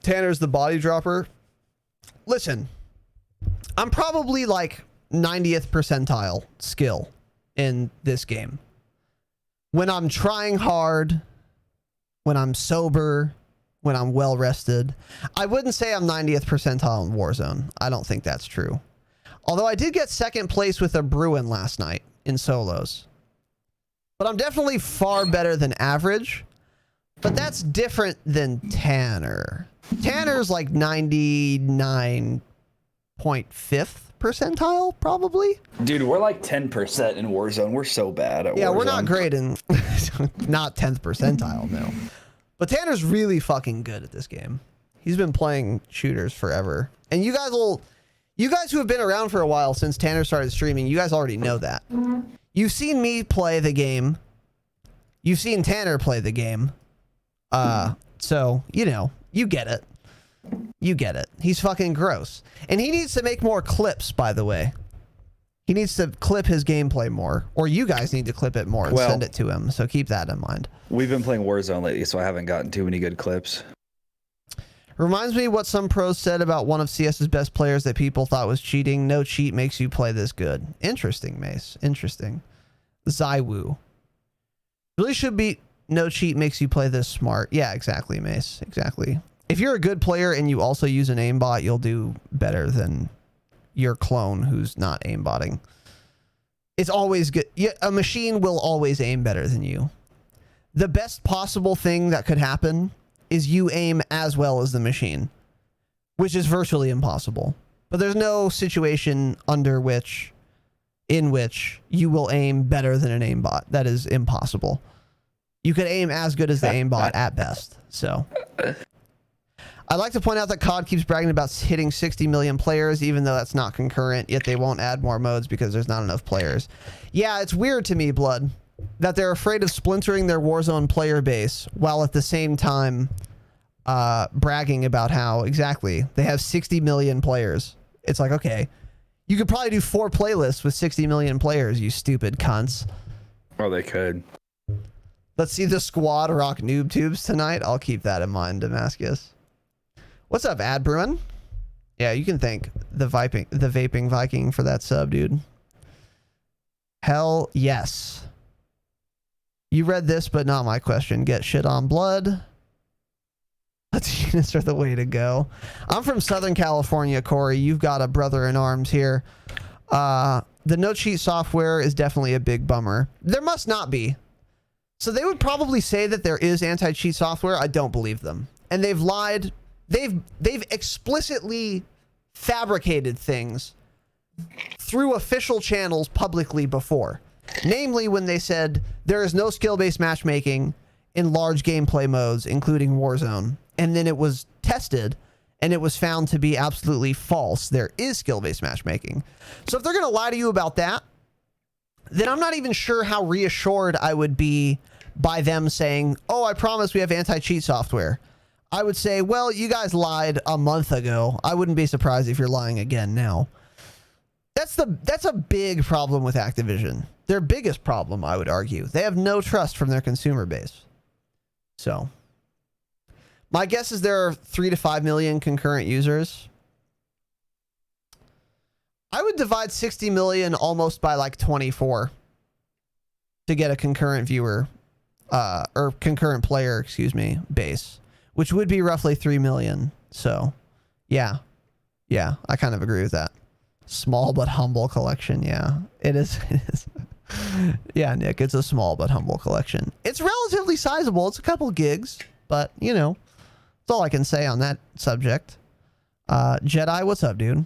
Tanner's the body dropper. Listen, I'm probably like 90th percentile skill in this game. When I'm trying hard, when I'm sober, when I'm well rested. I wouldn't say I'm 90th percentile in Warzone. I don't think that's true. Although I did get second place with a Bruin last night in solos. But I'm definitely far better than average. But that's different than Tanner. Tanner's like 99.5th percentile, probably. Dude, we're like 10% in Warzone. We're so bad at Warzone. Yeah, we're not great in... not 10th percentile, no. But Tanner's really fucking good at this game. He's been playing shooters forever. And you guys who have been around for a while since Tanner started streaming, you guys already know that. You've seen me play the game. You've seen Tanner play the game. So, you know, you get it. You get it. He's fucking gross. And he needs to make more clips, by the way. He needs to clip his gameplay more. Or you guys need to clip it more and send it to him. So keep that in mind. We've been playing Warzone lately, so I haven't gotten too many good clips. Reminds me what some pros said about one of CS's best players that people thought was cheating. No cheat makes you play this good. Interesting, Mace. Interesting. Zywoo. Really should be no cheat makes you play this smart. Yeah, exactly, Mace. Exactly. If you're a good player and you also use an aimbot, you'll do better than your clone who's not aimbotting. It's always good. Yeah, a machine will always aim better than you. The best possible thing that could happen is you aim as well as the machine, which is virtually impossible. But there's no situation in which you will aim better than an aimbot. That is impossible. You could aim as good as the aimbot at best. So I'd like to point out that COD keeps bragging about hitting 60 million players, even though that's not concurrent, yet they won't add more modes because there's not enough players. Yeah, it's weird to me, Blood, that they're afraid of splintering their Warzone player base while at the same time bragging about how exactly they have 60 million players. It's like, okay, you could probably do 4 playlists with 60 million players, you stupid cunts. Oh, they could. Let's see the squad rock noob tubes tonight. I'll keep that in mind, Damascus. What's up, Ad Bruin? Yeah, you can thank the Vaping Viking for that sub, dude. Hell yes. You read this, but not my question. Get shit on blood. Latinas are the way to go. I'm from Southern California, Corey. You've got a brother in arms here. The no cheat software is definitely a big bummer. There must not be. So they would probably say that there is anti-cheat software. I don't believe them. And they've lied. They've explicitly fabricated things through official channels publicly before. Namely, when they said there is no skill-based matchmaking in large gameplay modes, including Warzone. And then it was tested, and it was found to be absolutely false. There is skill-based matchmaking. So if they're going to lie to you about that, then I'm not even sure how reassured I would be by them saying, oh, I promise we have anti-cheat software. I would say, well, you guys lied a month ago. I wouldn't be surprised if you're lying again now. That's a big problem with Activision. Their biggest problem, I would argue. They have no trust from their consumer base. So, my guess is there are 3 to 5 million concurrent users. I would divide 60 million almost by like 24 to get a concurrent viewer, or concurrent player, excuse me, base, which would be roughly 3 million. So, yeah, I kind of agree with that. Small but humble collection. Yeah, it is. It is. Yeah, Nick, it's a small but humble collection. It's relatively sizable. It's a couple gigs, but you know, that's all I can say on that subject. Jedi, what's up, dude?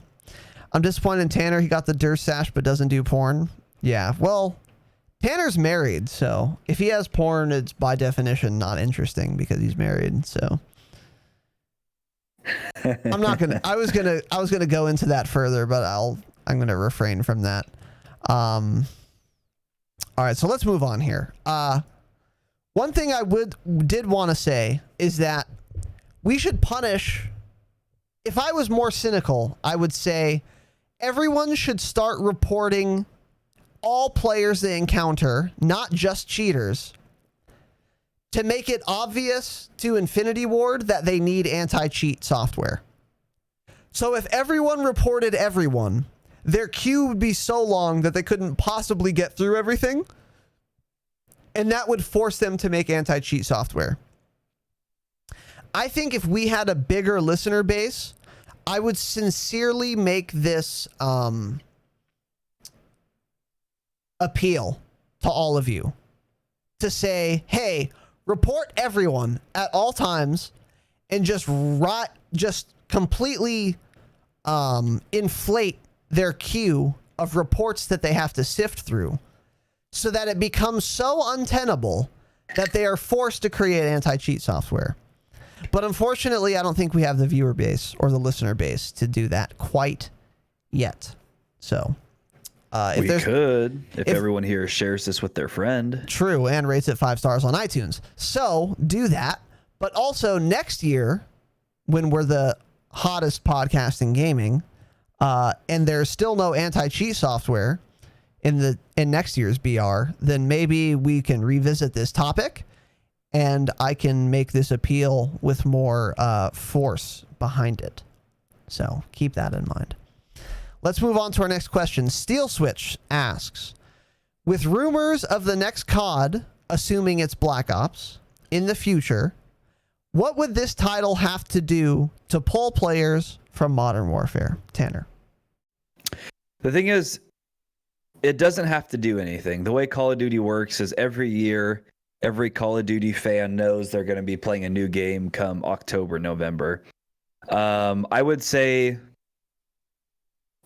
I'm disappointed in Tanner. He got the Durst sash but doesn't do porn. Yeah, well, Tanner's married, so if he has porn, it's by definition not interesting because he's married. So I'm not gonna. I was gonna go into that further, but I'm gonna refrain from that. All right, so let's move on here. One thing I did want to say is that we should punish. If I was more cynical, I would say everyone should start reporting all players they encounter, not just cheaters, to make it obvious to Infinity Ward that they need anti-cheat software. So if everyone reported everyone, their queue would be so long that they couldn't possibly get through everything, and that would force them to make anti-cheat software. I think if we had a bigger listener base, I would sincerely make this appeal to all of you to say, hey, report everyone at all times and just completely inflate their queue of reports that they have to sift through so that it becomes so untenable that they are forced to create anti-cheat software. But unfortunately, I don't think we have the viewer base or the listener base to do that quite yet. So we could if everyone here shares this with their friend. True, and rates it 5 stars on iTunes. So do that. But also next year, when we're the hottest podcast in gaming, and there's still no anti-cheat software in next year's BR, then maybe we can revisit this topic and I can make this appeal with more force behind it. So keep that in mind. Let's move on to our next question. Steel Switch asks, with rumors of the next COD, assuming it's Black Ops, in the future, what would this title have to do to pull players from Modern Warfare? Tanner. The thing is, it doesn't have to do anything. The way Call of Duty works is every year, every Call of Duty fan knows they're going to be playing a new game come October, November. I would say,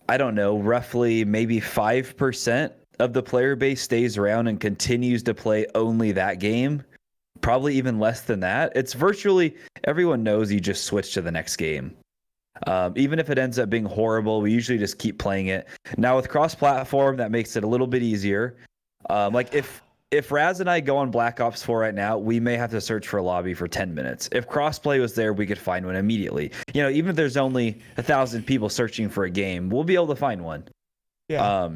I don't know, roughly maybe 5% of the player base stays around and continues to play only that game. Probably even less than that. It's virtually everyone knows you just switch to the next game. Even if it ends up being horrible, we usually just keep playing it. Now with cross-platform, that makes it a little bit easier. Like if Raz and I go on Black Ops 4 right now, we may have to search for a lobby for 10 minutes. If crossplay was there, we could find one immediately. You know, even if there's only 1,000 people searching for a game, we'll be able to find one. Yeah.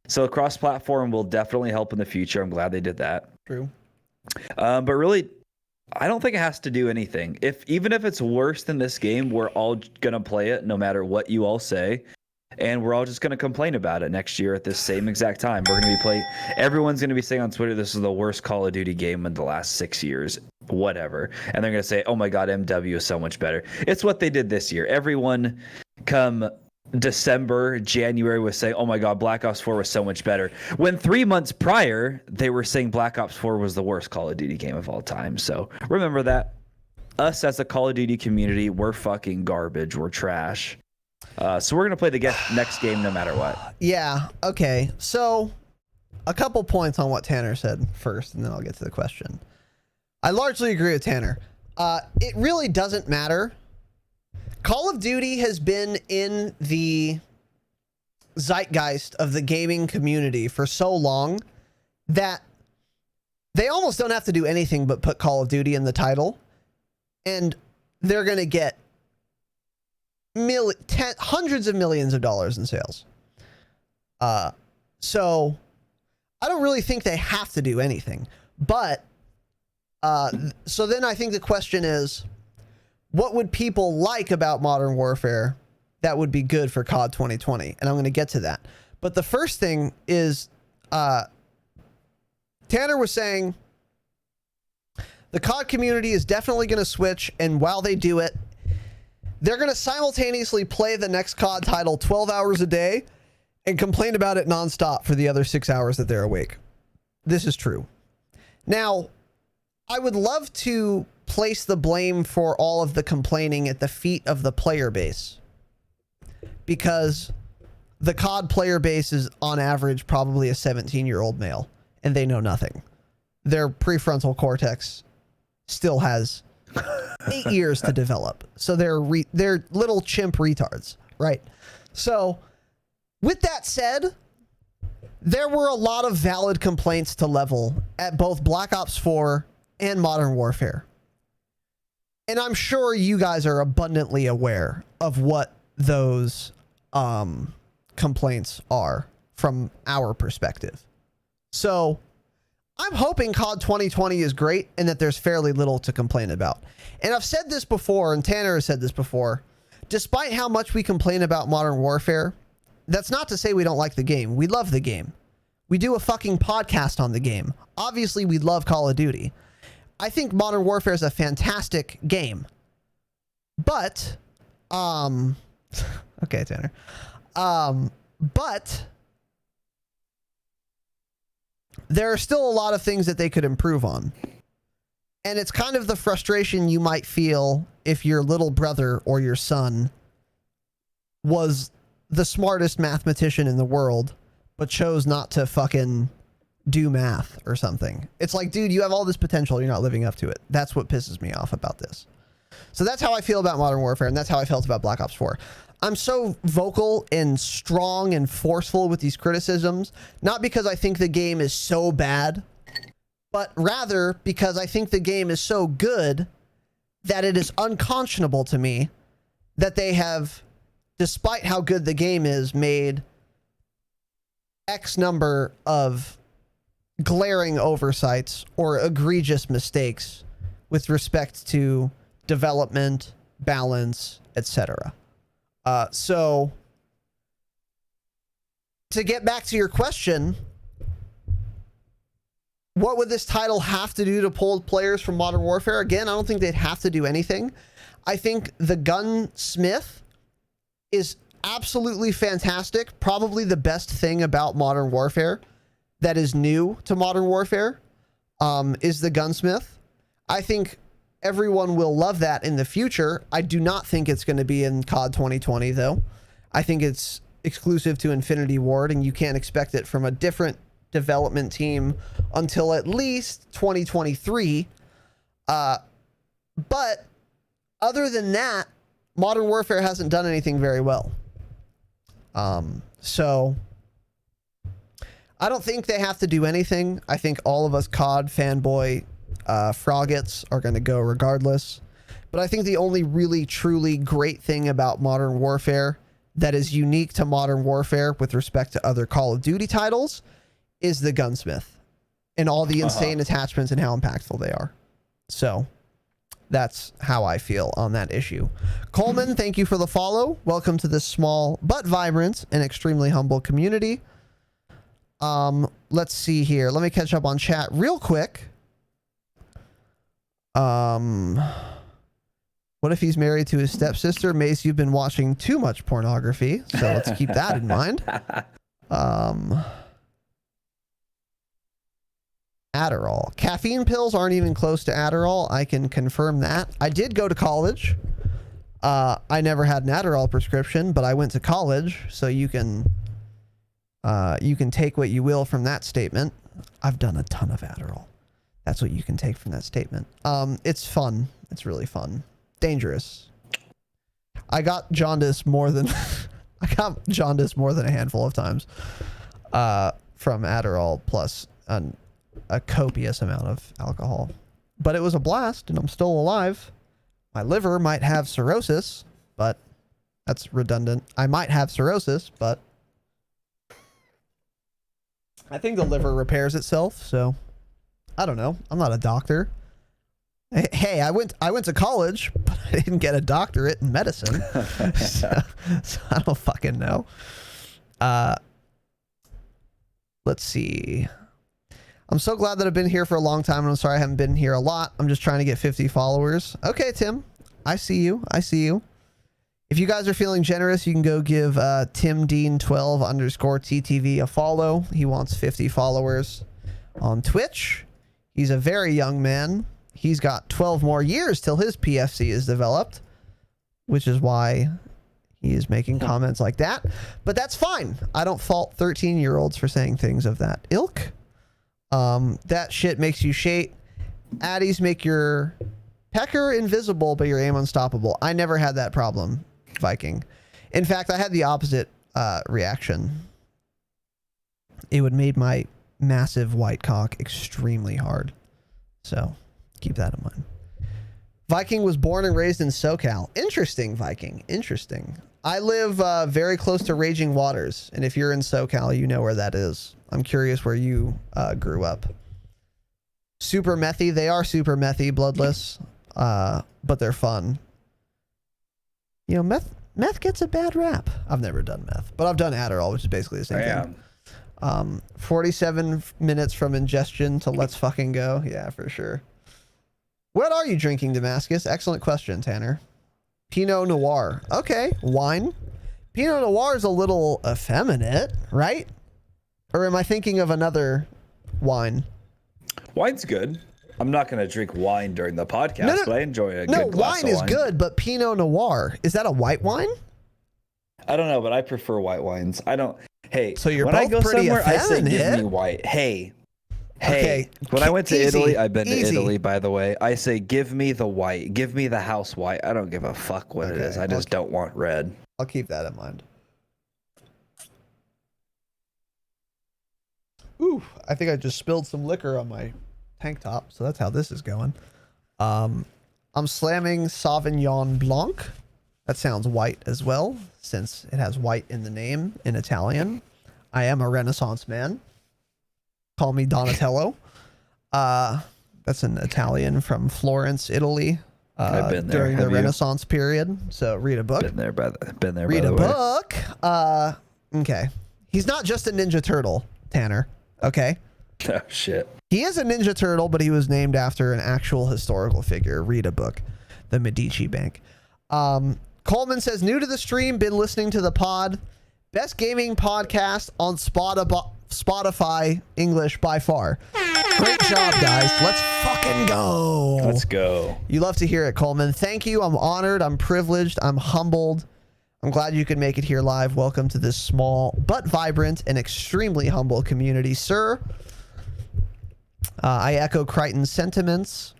So cross-platform will definitely help in the future. I'm glad they did that. True. But really, I don't think it has to do anything. Even if it's worse than this game, we're all gonna play it no matter what you all say, and we're all just gonna complain about it next year at this same exact time. We're gonna be playing. Everyone's gonna be saying on Twitter, "This is the worst Call of Duty game in the last 6 years." Whatever, and they're gonna say, "Oh my God, MW is so much better." It's what they did this year. Everyone, come December, January, was saying, "Oh my God, Black Ops 4 was so much better." When 3 months prior, they were saying Black Ops 4 was the worst Call of Duty game of all time. So remember that. Us as a Call of Duty community, we're fucking garbage. We're trash. So we're going to play the next game no matter what. Yeah. Okay. So a couple points on what Tanner said first, and then I'll get to the question. I largely agree with Tanner. It really doesn't matter. Call of Duty has been in the zeitgeist of the gaming community for so long that they almost don't have to do anything but put Call of Duty in the title, and they're going to get hundreds of millions of dollars in sales. So I don't really think they have to do anything. But so then I think the question is, what would people like about Modern Warfare that would be good for COD 2020? And I'm going to get to that. But the first thing is, Tanner was saying the COD community is definitely going to switch, and while they do it, they're going to simultaneously play the next COD title 12 hours a day and complain about it nonstop for the other 6 hours that they're awake. This is true. Now, I would love to place the blame for all of the complaining at the feet of the player base, because the COD player base is on average probably a 17-year-old male, and they know nothing. Their prefrontal cortex still has 8 years to develop. So they're little chimp retards, right? So with that said, there were a lot of valid complaints to level at both Black Ops 4 and Modern Warfare. And I'm sure you guys are abundantly aware of what those complaints are from our perspective. So I'm hoping COD 2020 is great and that there's fairly little to complain about. And I've said this before, and Tanner has said this before, despite how much we complain about Modern Warfare, that's not to say we don't like the game. We love the game. We do a fucking podcast on the game. Obviously, we love Call of Duty. I think Modern Warfare is a fantastic game. But, okay, Tanner. But there are still a lot of things that they could improve on. And it's kind of the frustration you might feel if your little brother or your son was the smartest mathematician in the world, but chose not to fucking do math or something. It's like, dude, you have all this potential. You're not living up to it. That's what pisses me off about this. So that's how I feel about Modern Warfare, and that's how I felt about Black Ops 4. I'm so vocal and strong and forceful with these criticisms, not because I think the game is so bad, but rather because I think the game is so good that it is unconscionable to me that they have, despite how good the game is, made X number of glaring oversights or egregious mistakes with respect to development, balance, etc. So to get back to your question, what would this title have to do to pull players from Modern Warfare? Again, I don't think they'd have to do anything. I think the Gunsmith is absolutely fantastic. Probably the best thing about Modern Warfare that is new to Modern Warfare is the Gunsmith. I think everyone will love that in the future. I do not think it's going to be in COD 2020, though. I think it's exclusive to Infinity Ward, and you can't expect it from a different development team until at least 2023. But other than that, Modern Warfare hasn't done anything very well. So I don't think they have to do anything. I think all of us COD fanboy froggets are going to go regardless. But I think the only really truly great thing about Modern Warfare that is unique to Modern Warfare with respect to other Call of Duty titles is the Gunsmith and all the insane attachments and how impactful they are. So that's how I feel on that issue. Coleman, thank you for the follow. Welcome to this small but vibrant and extremely humble community. Let's see here. Let me catch up on chat real quick. What if he's married to his stepsister? Mace, you've been watching too much pornography, so let's keep that in mind. Adderall. Caffeine pills aren't even close to Adderall. I can confirm that. I did go to college. I never had an Adderall prescription, but I went to college, so you can take what you will from that statement. I've done a ton of Adderall. That's what you can take from that statement. It's fun. It's really fun. Dangerous. I got jaundice more than a handful of times from Adderall plus a copious amount of alcohol. But it was a blast, and I'm still alive. My liver might have cirrhosis, but that's redundant. I might have cirrhosis, but I think the liver repairs itself, so I don't know. I'm not a doctor. Hey, I went to college, but I didn't get a doctorate in medicine. so I don't fucking know. Let's see. I'm so glad that I've been here for a long time, and I'm sorry I haven't been here a lot. I'm just trying to get 50 followers. Okay, Tim. I see you. I see you. If you guys are feeling generous, you can go give TimDean12_TTV a follow. He wants 50 followers on Twitch. He's a very young man. He's got 12 more years till his PFC is developed, which is why he is making comments like that, but that's fine. I don't fault 13-year-olds for saying things of that ilk. That shit makes you shade. Addies make your pecker invisible, but your aim unstoppable. I never had that problem, Viking. In fact, I had the opposite reaction. It would make my massive white cock extremely hard. So keep that in mind. Viking was born and raised in SoCal. Interesting, Viking. Interesting. I live very close to Raging Waters, and if you're in SoCal, you know where that is. I'm curious where you grew up. Super methy. They are super methy, bloodless, but they're fun. You know, meth gets a bad rap. I've never done meth, but I've done Adderall, which is basically the same thing. 47 minutes from ingestion to let's fucking go. Yeah, for sure. What are you drinking, Damascus? Excellent question, Tanner. Pinot Noir. Okay, wine. Pinot Noir is a little effeminate, right? Or am I thinking of another wine? Wine's good. I'm not going to drink wine during the podcast, but I enjoy a good glass of wine. No, wine is good, but Pinot Noir, is that a white wine? I don't know, but I prefer white wines. I don't. Hey, so you're when I go pretty somewhere, effeminate. I say give me white. Hey. Okay. When I went to Italy, I've been to Italy, by the way. I say, give me the white. Give me the house white. I don't give a fuck what it is. I just don't want red. I'll keep that in mind. Ooh, I think I just spilled some liquor on my tank top, so that's how this is going. I'm slamming Sauvignon Blanc. That sounds white as well, since it has white in the name in Italian. I am a Renaissance man. Call me Donatello. That's an Italian from Florence, Italy. I've been there. During the Renaissance period. So read a book. Been there by the Read a book. Okay. He's not just a Ninja Turtle, Tanner. Okay. Oh shit. He is a Ninja Turtle, but he was named after an actual historical figure. Read a book. The Medici Bank. Coleman says, new to the stream, been listening to the pod. Best gaming podcast on Spotify English by far. Great job, guys. Let's fucking go. Let's go. You love to hear it, Coleman. Thank you. I'm honored. I'm privileged. I'm humbled. I'm glad you could make it here live. Welcome to this small but vibrant and extremely humble community, sir. I echo Crichton's sentiments.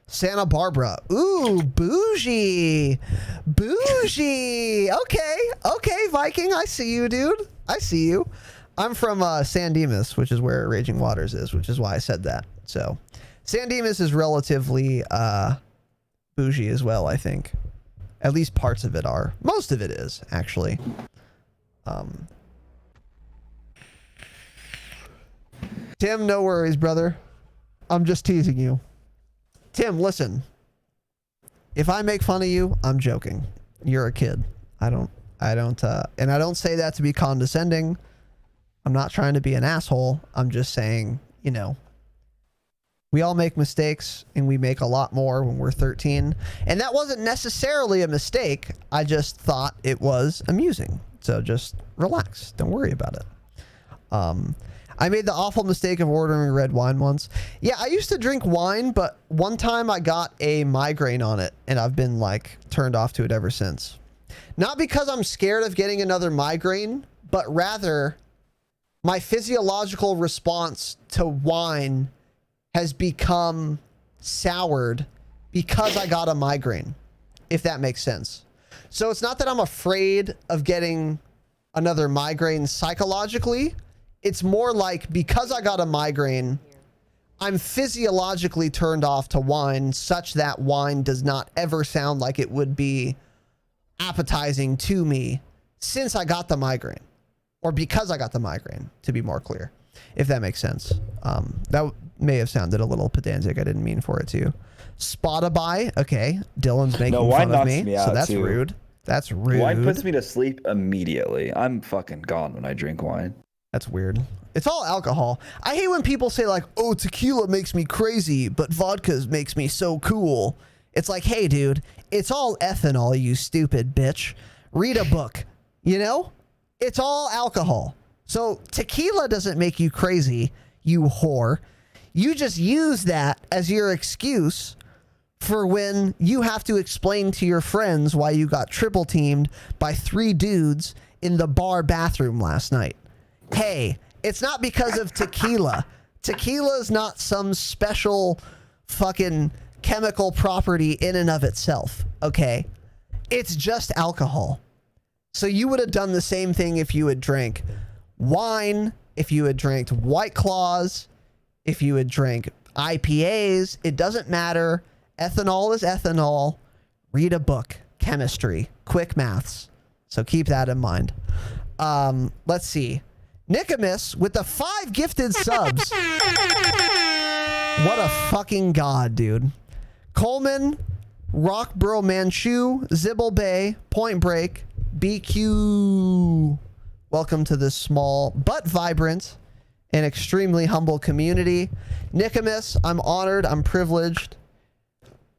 Santa Barbara. Ooh, bougie. Bougie. Okay, Viking. I see you, dude. I see you. I'm from San Dimas, which is where Raging Waters is, which is why I said that. So San Dimas is relatively bougie as well, I think. At least parts of it are. Most of it is, actually. Tim, no worries, brother. I'm just teasing you. Tim, listen. If I make fun of you, I'm joking. You're a kid. And I don't say that to be condescending. I'm not trying to be an asshole. I'm just saying, you know, we all make mistakes, and we make a lot more when we're 13. And that wasn't necessarily a mistake. I just thought it was amusing. So just relax. Don't worry about it. I made the awful mistake of ordering red wine once. Yeah, I used to drink wine, but one time I got a migraine on it, and I've been like turned off to it ever since. Not because I'm scared of getting another migraine, but rather my physiological response to wine has become soured because I got a migraine, if that makes sense. So it's not that I'm afraid of getting another migraine psychologically. It's more like because I got a migraine, I'm physiologically turned off to wine such that wine does not ever sound like it would be appetizing to me since I got the migraine, or because I got the migraine, to be more clear, if that makes sense. That may have sounded a little pedantic. I didn't mean for it to. Spotify. Okay. Dylan's making fun of me. So that's rude. That's rude. Wine puts me to sleep immediately. I'm fucking gone when I drink wine. That's weird. It's all alcohol. I hate when people say like, oh, tequila makes me crazy, but vodka makes me so cool. It's like, hey, dude, it's all ethanol, you stupid bitch. Read a book. You know? It's all alcohol. So tequila doesn't make you crazy, you whore. You just use that as your excuse for when you have to explain to your friends why you got triple teamed by 3 dudes in the bar bathroom last night. Hey, it's not because of tequila. Tequila is not some special fucking chemical property in and of itself, okay? It's just alcohol. So you would have done the same thing if you had drank wine, if you had drank White Claws, if you had drank IPAs. It doesn't matter. Ethanol is ethanol. Read a book. Chemistry. Quick maths. So keep that in mind. Let's see. Nicomas with the 5 gifted subs. What a fucking god, dude. Coleman, Rockbro Manchu, Zibble Bay, Point Break, BQ. Welcome to this small but vibrant and extremely humble community. Nicomas, I'm honored. I'm privileged.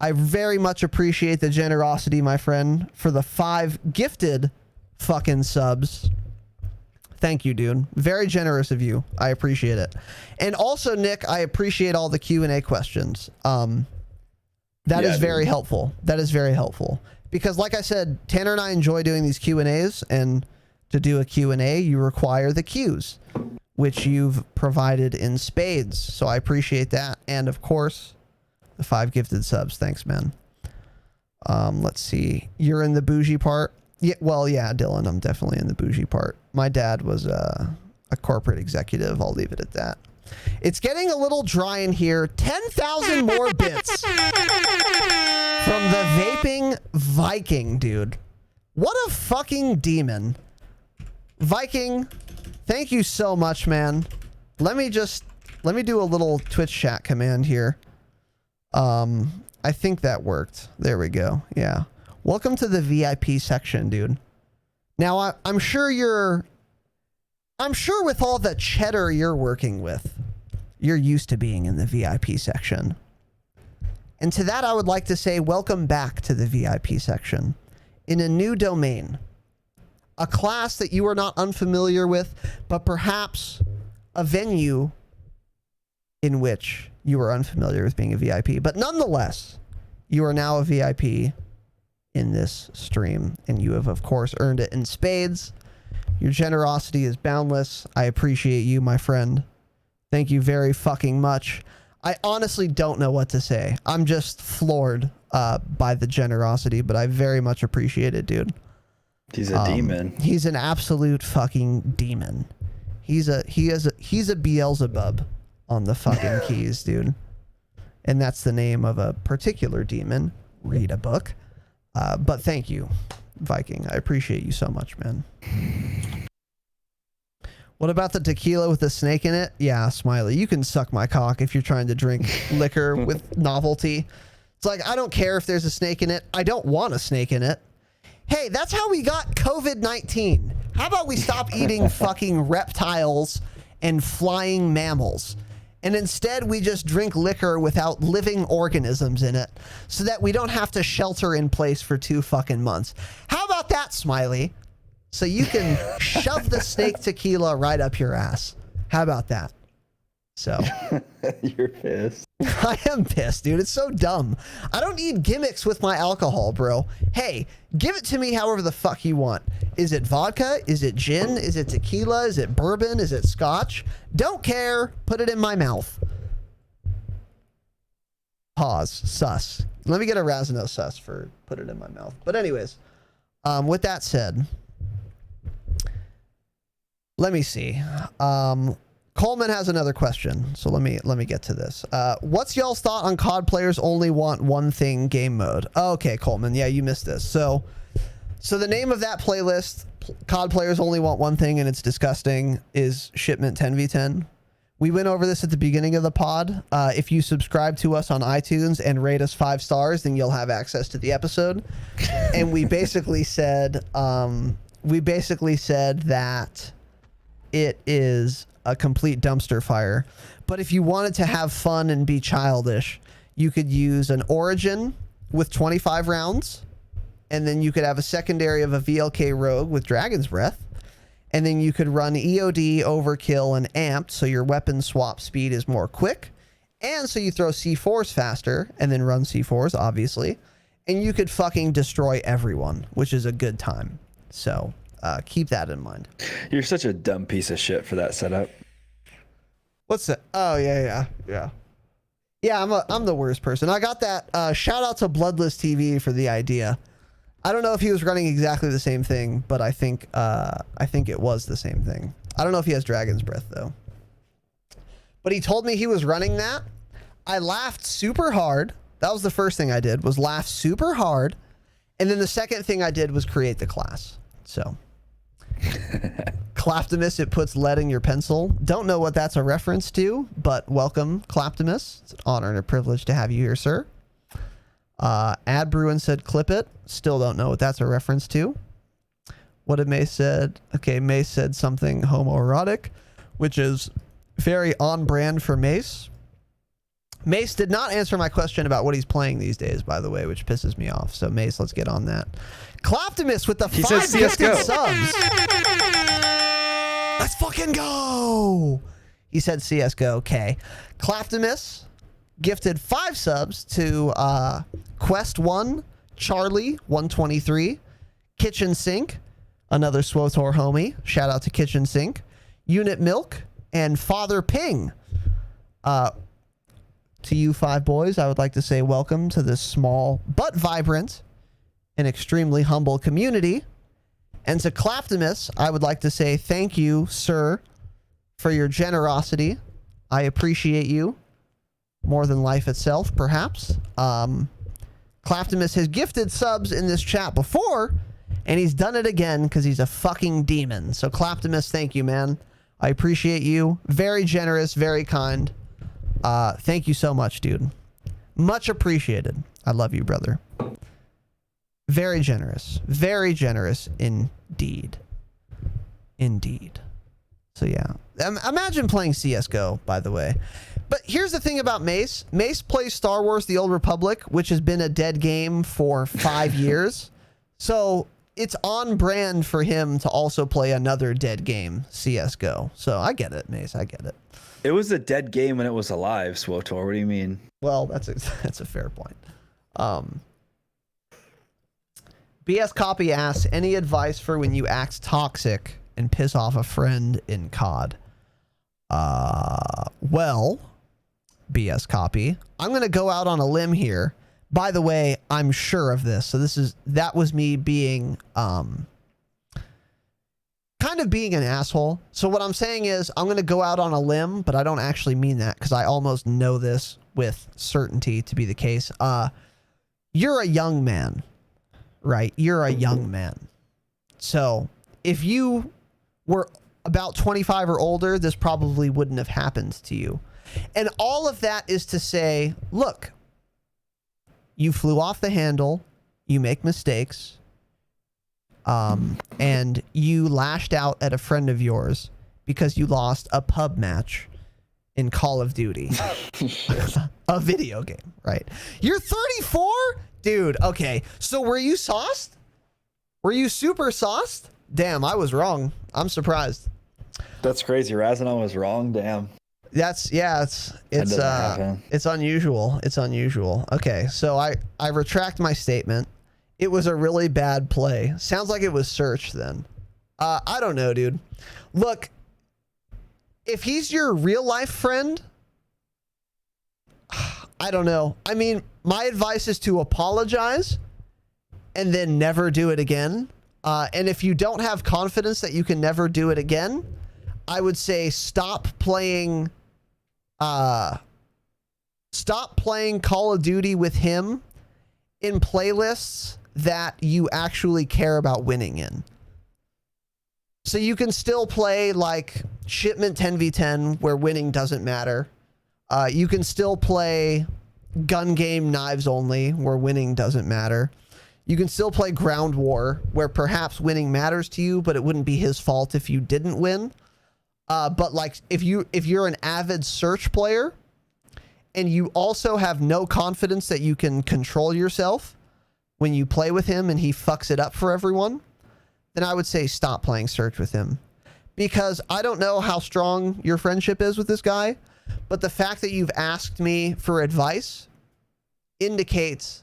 I very much appreciate the generosity, my friend, for the 5 gifted fucking subs. Thank you, dude. Very generous of you. I appreciate it. And also, Nick, I appreciate all the Q&A questions. That is very helpful. That is very helpful. Because like I said, Tanner and I enjoy doing these Q&As, and to do a Q&A, you require the Qs, which you've provided in spades. So I appreciate that. And of course, the 5 gifted subs. Thanks, man. Let's see. You're in the bougie part. Yeah, well, yeah, Dylan, I'm definitely in the bougie part. My dad was a corporate executive. I'll leave it at that. It's getting a little dry in here. 10,000 more bits from the Vaping Viking, dude. What a fucking demon. Viking, thank you so much, man. Let me do a little Twitch chat command here. I think that worked. There we go. Yeah. Welcome to the VIP section, dude. Now, I'm sure with all the cheddar you're working with, you're used to being in the VIP section. And to that, I would like to say, welcome back to the VIP section in a new domain, a class that you are not unfamiliar with, but perhaps a venue in which you are unfamiliar with being a VIP. But nonetheless, you are now a VIP in this stream, and you have, of course, earned it in spades. Your generosity is boundless. I appreciate you, my friend. Thank you very fucking much. I honestly don't know what to say. I'm just floored by the generosity, but I very much appreciate it, dude. He's a demon. He's an absolute fucking demon. He's a Beelzebub on the fucking keys, dude. And that's the name of a particular demon. Read a book. But thank you, Viking. I appreciate you so much, man. What about the tequila with the snake in it? Yeah, Smiley, you can suck my cock if you're trying to drink liquor with novelty. It's like, I don't care if there's a snake in it. I don't want a snake in it. Hey, that's how we got COVID-19. How about we stop eating fucking reptiles and flying mammals? And instead, we just drink liquor without living organisms in it so that we don't have to shelter in place for 2 fucking months. How about that, Smiley? So you can shove the snake tequila right up your ass. How about that? So. You're pissed. I am pissed, dude. It's so dumb. I don't need gimmicks with my alcohol, bro. Hey, give it to me however the fuck you want. Is it vodka? Is it gin? Is it tequila? Is it bourbon? Is it scotch? Don't care. Put it in my mouth. Pause. Sus. Let me get a Razino sus for put it in my mouth. But anyways, with that said, let me see. Coleman has another question, so let me get to this. What's y'all's thought on COD players only want one thing game mode? Okay, Coleman, yeah, you missed this. So the name of that playlist, COD players only want one thing and it's disgusting, is Shipment 10v10. We went over this at the beginning of the pod. If you subscribe to us on iTunes and rate us 5 stars, then you'll have access to the episode. And we basically said that it is a complete dumpster fire. But if you wanted to have fun and be childish, you could use an Origin with 25 rounds, and then you could have a secondary of a VLK Rogue with Dragon's Breath, and then you could run EOD, Overkill, and Amped, so your weapon swap speed is more quick, And so you throw C4s faster and then run C4s, obviously. And you could fucking destroy everyone, which is a good time. So keep that in mind. You're such a dumb piece of shit for that setup. What's that? Oh, yeah. Yeah, I'm the worst person. I got that. Shout out to Bloodless TV for the idea. I don't know if he was running exactly the same thing, but I think it was the same thing. I don't know if he has Dragon's Breath, though. But he told me he was running that. I laughed super hard. That was the first thing I did, was laugh super hard. And then the second thing I did was create the class. So, Claptimus, it puts lead in your pencil. Don't know what that's a reference to, but welcome, Claptimus. It's an honor and a privilege to have you here, sir. Ad Bruin said, clip it. Still don't know what that's a reference to. What did Mace said? Okay, Mace said something homoerotic, which is very on brand for Mace. Mace did not answer my question about what he's playing these days, by the way, which pisses me off. So, Mace, let's get on that. Claptimus with the 5 gifted subs. Let's fucking go. He said CSGO. Okay. Claptimus gifted 5 subs to Quest 1, Charlie 123, Kitchen Sink, another Swotor homie. Shout out to Kitchen Sink, Unit Milk, and Father Ping. To you 5 boys, I would like to say welcome to this small but vibrant and extremely humble community. And to Claptimus, I would like to say thank you, sir, for your generosity. I appreciate you more than life itself, perhaps. Claptimus has gifted subs in this chat before, and he's done it again because he's a fucking demon. So Claptimus, thank you, man. I appreciate you. Very generous, very kind. Thank you so much, dude. Much appreciated. I love you, brother. Very generous indeed. Indeed. So yeah, imagine playing CSGO, by the way. But here's the thing about Mace. Mace plays Star Wars: The Old Republic, which has been a dead game for 5 years. So it's on brand for him to also play another dead game, CSGO. So I get it, Mace. I get it. It was a dead game when it was alive, Swotor. What do you mean? Well, that's a fair point. BS Copy asks, any advice for when you act toxic and piss off a friend in COD? Well, BS Copy, I'm going to go out on a limb here. By the way, I'm sure of this. So that was me being, kind of being an asshole. So what I'm saying is I'm going to go out on a limb, but I don't actually mean that because I almost know this with certainty to be the case. You're a young man, right? You're a young man. So if you were about 25 or older, this probably wouldn't have happened to you. And all of that is to say, look, you flew off the handle, you make mistakes, and you lashed out at a friend of yours because you lost a pub match in Call of Duty, a video game, right? You're 34? Dude, okay. So were you sauced? Were you super sauced? Damn, I was wrong. I'm surprised. That's crazy. Razanon was wrong. Damn. It's unusual. It's unusual. Okay, so I retract my statement. It was a really bad play. Sounds like it was searched then. I don't know, dude. Look, if he's your real life friend, I don't know. I mean, my advice is to apologize and then never do it again. And if you don't have confidence that you can never do it again, I would say stop playing Call of Duty with him in playlists that you actually care about winning in. So you can still play like Shipment 10v10 where winning doesn't matter. You can still play Gun Game Knives Only where winning doesn't matter. You can still play Ground War where perhaps winning matters to you, but it wouldn't be his fault if you didn't win. But like if you're an avid search player and you also have no confidence that you can control yourself when you play with him and he fucks it up for everyone, then I would say stop playing search with him. Because I don't know how strong your friendship is with this guy, but the fact that you've asked me for advice indicates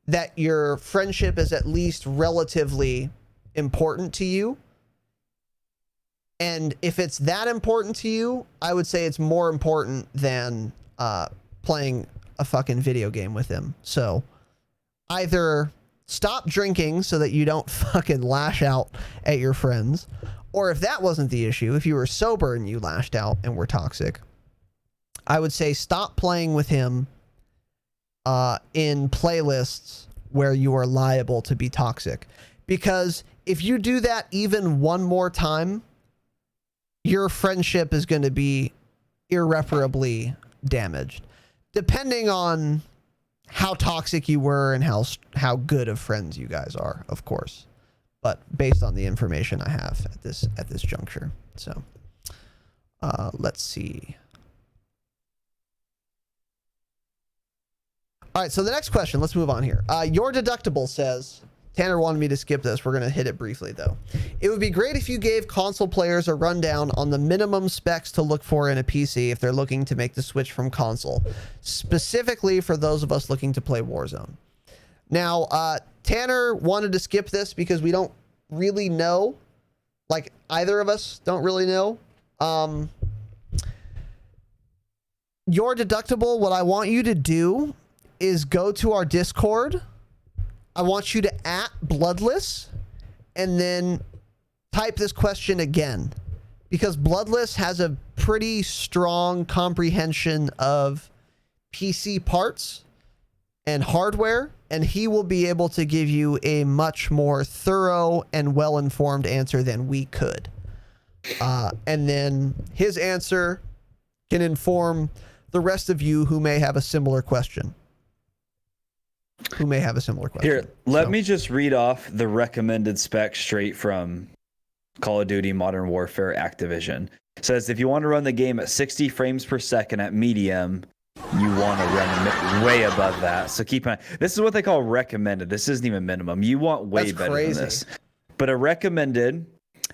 that your friendship is at least relatively important to you. And if it's that important to you, I would say it's more important than playing a fucking video game with him. So either stop drinking so that you don't fucking lash out at your friends, or if that wasn't the issue, if you were sober and you lashed out and were toxic, I would say stop playing with him in playlists where you are liable to be toxic. Because if you do that even one more time, your friendship is going to be irreparably damaged, depending on how toxic you were and how good of friends you guys are, of course, but based on the information I have at this juncture. So let's see. All right, so the next question, let's move on here. Your deductible says, Tanner wanted me to skip this. We're going to hit it briefly, though. It would be great if you gave console players a rundown on the minimum specs to look for in a PC if they're looking to make the switch from console, specifically for those of us looking to play Warzone. Now, Tanner wanted to skip this because we don't really know. Like, either of us don't really know. Your deductible, what I want you to do is go to our Discord. I want you to @Bloodless and then type this question again, because Bloodless has a pretty strong comprehension of PC parts and hardware, and he will be able to give you a much more thorough and well-informed answer than we could. And then his answer can inform the rest of you who may have a similar question. Here, let me just read off the recommended specs straight from Call of Duty Modern Warfare Activision. It says if you want to run the game at 60 frames per second at medium, you want to run way above that. So keep in mind, this is what they call recommended. This isn't even minimum. You want way better than this. But a recommended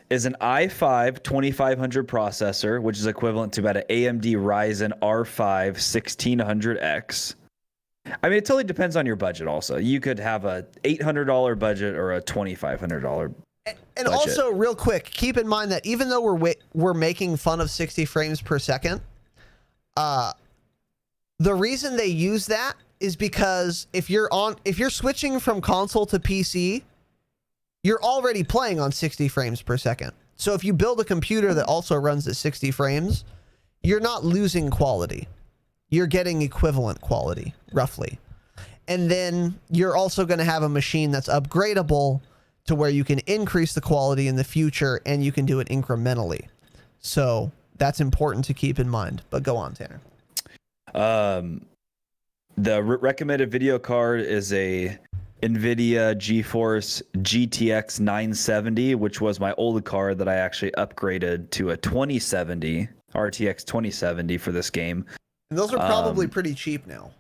is an i5 2500 processor, which is equivalent to about an AMD Ryzen R5 1600X. I mean, it totally depends on your budget also. You could have a $800 budget or a $2,500 and also, real quick, keep in mind that even though we're making fun of 60 frames per second, the reason they use that is because if you're switching from console to PC, you're already playing on 60 frames per second. So if you build a computer that also runs at 60 frames, you're not losing quality. You're getting equivalent quality, roughly. And then you're also going to have a machine that's upgradable to where you can increase the quality in the future, and you can do it incrementally. So that's important to keep in mind. But go on, Tanner. The recommended video card is a NVIDIA GeForce GTX 970, which was my old card that I actually upgraded to a 2070, RTX 2070 for this game. And those are probably pretty cheap now.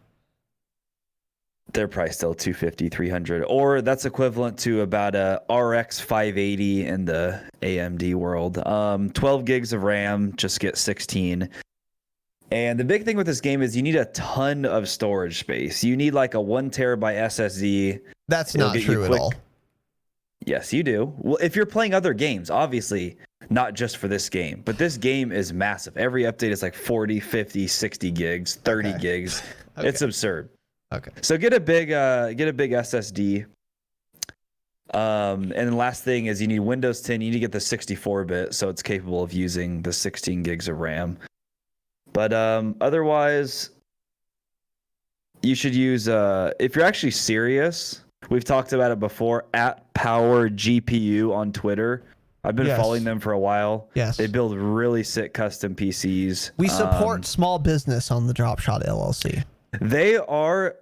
They're probably still $250, $300, or that's equivalent to about a RX 580 in the AMD world. 12 gigs of RAM, just get 16. And the big thing with this game is you need a ton of storage space. You need like a 1 terabyte SSD. That's not true at all. Yes, you do. Well, if you're playing other games, obviously not just for this game, but this game is massive. Every update is like 40, 50, 60 gigs, 30 gigs. Okay. It's absurd. Okay. So get a big SSD. And the last thing is you need Windows 10. You need to get the 64-bit so it's capable of using the 16 gigs of RAM. But otherwise, you should use, if you're actually serious, we've talked about it before, @PowerGPU on Twitter. I've been following them for a while. Yes. They build really sick custom PCs. We support small business on the Dropshot LLC. They are...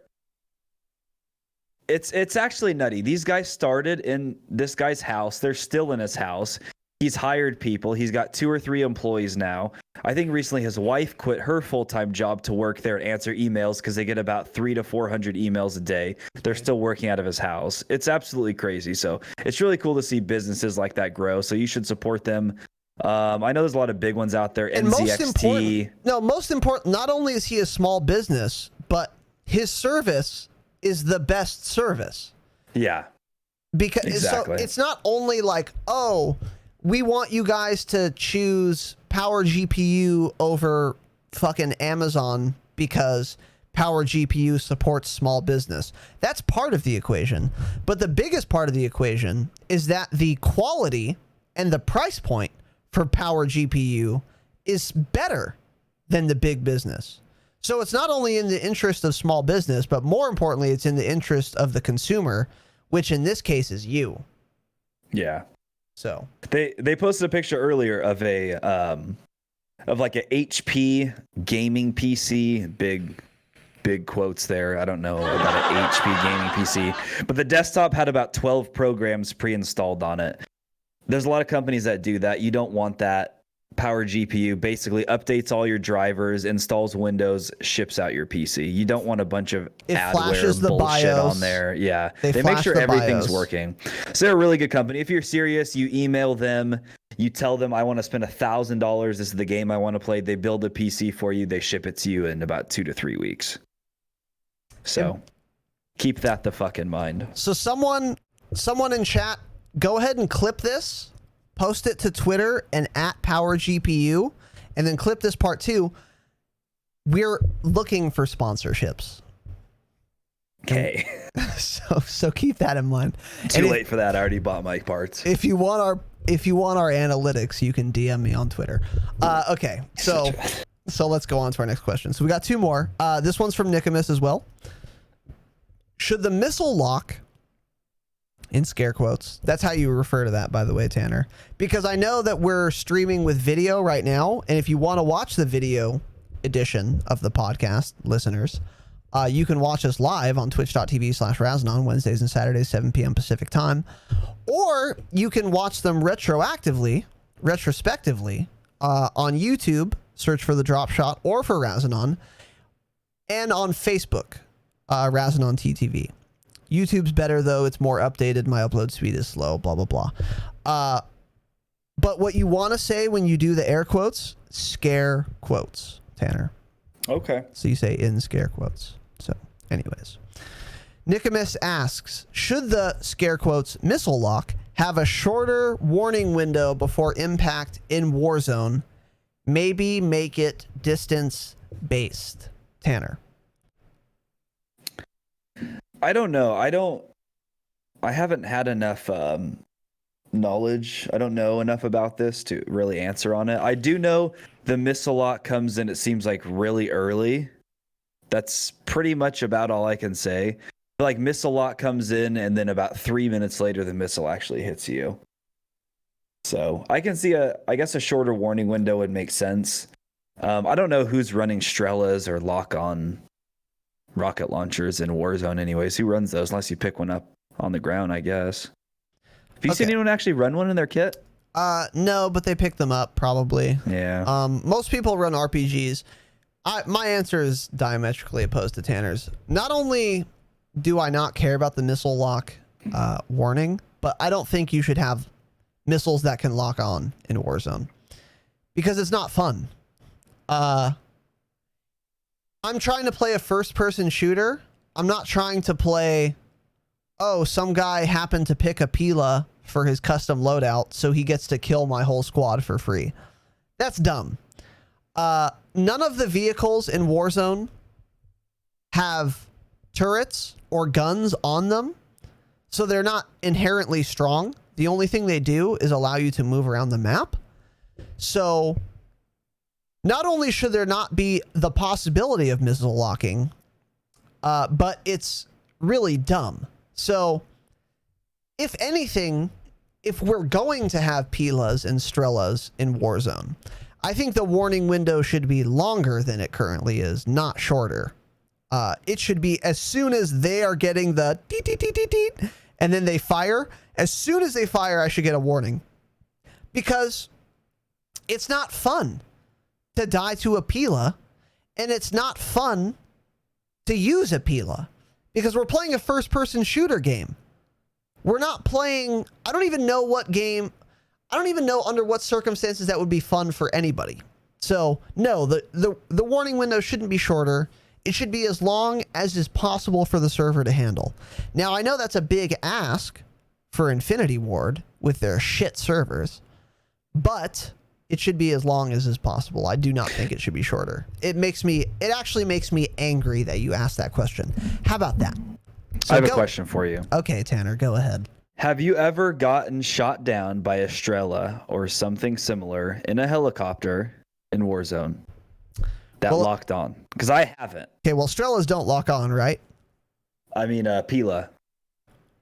It's actually nutty. These guys started in this guy's house. They're still in his house. He's hired people. He's got 2 or 3 employees now. I think recently his wife quit her full-time job to work there and answer emails because they get about 300 to 400 emails a day. They're still working out of his house. It's absolutely crazy. So it's really cool to see businesses like that grow. So you should support them. I know there's a lot of big ones out there. And NZXT. most important, not only is he a small business, but his service is the best service. Yeah. Because exactly. So it's not only like, oh, we want you guys to choose Power GPU over fucking Amazon because Power GPU supports small business. That's part of the equation. But the biggest part of the equation is that the quality and the price point for Power GPU is better than the big business. So it's not only in the interest of small business, but more importantly, it's in the interest of the consumer, which in this case is you. Yeah. So they posted a picture earlier of a like a HP gaming PC, big quotes there. I don't know about an HP gaming PC, but the desktop had about 12 programs pre-installed on it. There's a lot of companies that do that. You don't want that. Power GPU basically updates all your drivers, installs Windows, ships out your PC. You don't want a bunch of adware bullshit on there. Yeah, they make sure everything's working. So they're a really good company. If you're serious, you email them, you tell them I want to spend $1,000. This is the game I want to play. They build a PC for you. They ship it to you in about 2 to 3 weeks. So keep that the fuck in mind. So someone in chat, go ahead and clip this. Post it to Twitter and at Power GPU, and then clip this part too. We're looking for sponsorships. Okay. So keep that in mind. Too late for that. I already bought my parts. If you want our analytics, you can DM me on Twitter. Okay. So let's go on to our next question. So we got 2 more. This one's from Nicomas as well. Should the missile lock, in scare quotes, that's how you refer to that, by the way, Tanner, because I know that we're streaming with video right now, and if you want to watch the video edition of the podcast, listeners, you can watch us live on twitch.tv/Razanon Wednesdays and Saturdays, 7 p.m. Pacific time, or you can watch them retrospectively on YouTube, search for the Dropshot or for Razanon, and on Facebook, Razanon TTV. YouTube's better, though. It's more updated. My upload speed is slow, blah, blah, blah. But what you want to say when you do the air quotes, scare quotes, Tanner. Okay. So you say in scare quotes. So anyways. Nicomas asks, should the scare quotes missile lock have a shorter warning window before impact in Warzone? Maybe make it distance based. Tanner. I don't know. I haven't had enough knowledge. I don't know enough about this to really answer on it. I do know the missile lock comes in, it seems like, really early. That's pretty much about all I can say. Like, missile lock comes in, and then about 3 minutes later, the missile actually hits you. So I can see I guess a shorter warning window would make sense. I don't know who's running Strellas or lock-on rocket launchers in Warzone anyways. Who runs those unless you pick one up on the ground, I guess. Have you seen anyone actually run one in their kit? No, but they pick them up probably. Yeah. Most people run RPGs. My answer is diametrically opposed to Tanner's. Not only do I not care about the missile lock warning, but I don't think you should have missiles that can lock on in Warzone because it's not fun. I'm trying to play a first-person shooter. I'm not trying to play, some guy happened to pick a Pila for his custom loadout, so he gets to kill my whole squad for free. That's dumb. None of the vehicles in Warzone have turrets or guns on them, so they're not inherently strong. The only thing they do is allow you to move around the map. So not only should there not be the possibility of missile locking, but it's really dumb. So if anything, if we're going to have Pilas and Strellas in Warzone, I think the warning window should be longer than it currently is, not shorter. It should be as soon as they are getting the deet, deet, deet, deet, deet, and then they fire. As soon as they fire, I should get a warning. Because it's not fun to die to a Pila, and it's not fun to use a Pila because we're playing a first-person shooter game. We're not playing, I don't even know what game. I don't even know under what circumstances that would be fun for anybody. So no, the warning window shouldn't be shorter. It should be as long as is possible for the server to handle. Now, I know that's a big ask for Infinity Ward with their shit servers, but it should be as long as is possible. I do not think it should be shorter. It actually makes me angry that you asked that question. How about that? So I have a question for you. Okay, Tanner, go ahead. Have you ever gotten shot down by a Strela or something similar in a helicopter in Warzone that locked on? Because I haven't. Okay, well, Strelas don't lock on, right? I mean, Pila.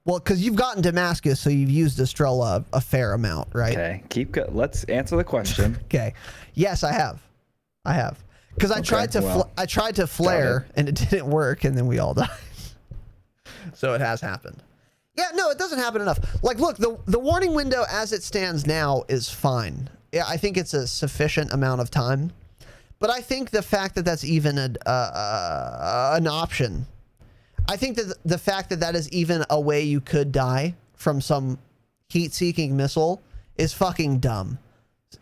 Well, because you've gotten Damascus, so you've used Estrella a fair amount, right? Okay, let's answer the question. Okay. Yes, I have. Because I tried to flare and it didn't work, and then we all died. So it has happened. Yeah, no, it doesn't happen enough. Like, look, the warning window as it stands now is fine. Yeah, I think it's a sufficient amount of time. But I think the fact that that's even an option, I think that the fact that that is even a way you could die from some heat-seeking missile is fucking dumb,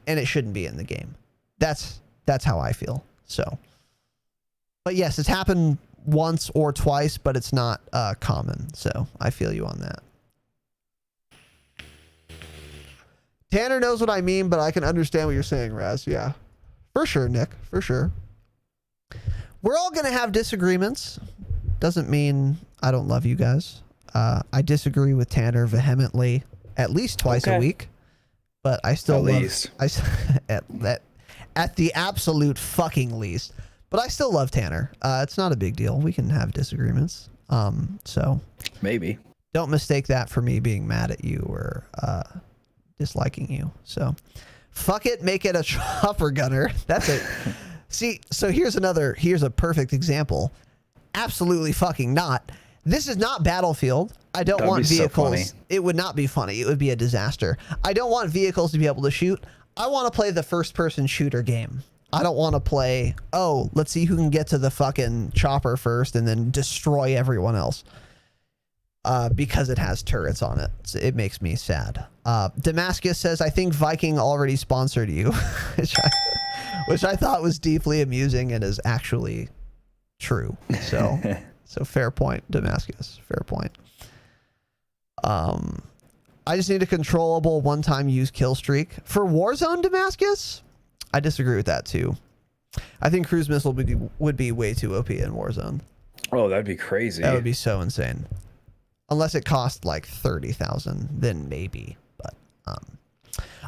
and it shouldn't be in the game. That's how I feel. So, but yes, it's happened once or twice, but it's not common. So I feel you on that. Tanner knows what I mean, but I can understand what you're saying, Raz. Yeah, for sure, Nick. For sure. We're all gonna have disagreements. Doesn't mean I don't love you guys. I disagree with Tanner vehemently at least twice a week, but I still at the absolute fucking least. But I still love Tanner. It's not a big deal. We can have disagreements. So maybe don't mistake that for me being mad at you or disliking you. So fuck it, make it a chopper gunner. That's it. See, so here's a perfect example. Absolutely fucking not. This is not Battlefield. I don't want vehicles. So it would not be funny. It would be a disaster. I don't want vehicles to be able to shoot. I want to play the first person shooter game. I don't want to play, oh, let's see who can get to the fucking chopper first and then destroy everyone else. Because it has turrets on it. So it makes me sad. Damascus says, I think Viking already sponsored you. which I thought was deeply amusing and is actually true. So fair point, Damascus. Fair point. I just need a controllable one-time use kill streak. For Warzone, Damascus? I disagree with that too. I think cruise missile would be way too OP in Warzone. Oh, that'd be crazy. That would be so insane. Unless it cost like 30,000, then maybe. But all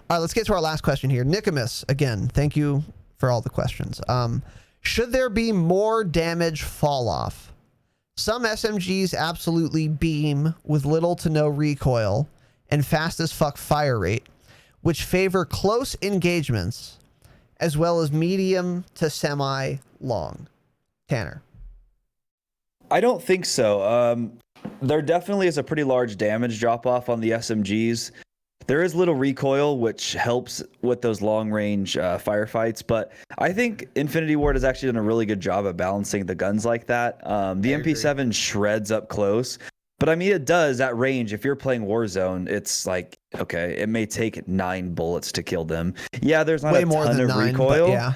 right, let's get to our last question here. Nicomas, again, thank you for all the questions. Should there be more damage fall off? Some SMGs absolutely beam with little to no recoil and fast as fuck fire rate, which favor close engagements as well as medium to semi long. Tanner. I don't think so. There definitely is a pretty large damage drop off on the SMGs. There is little recoil, which helps with those long range firefights, but I think Infinity Ward has actually done a really good job of balancing the guns like that. The MP7 shreds up close, but I mean, it does at range. If you're playing Warzone, it's like, okay, it may take 9 bullets to kill them. Yeah, there's not a ton of recoil. Yeah.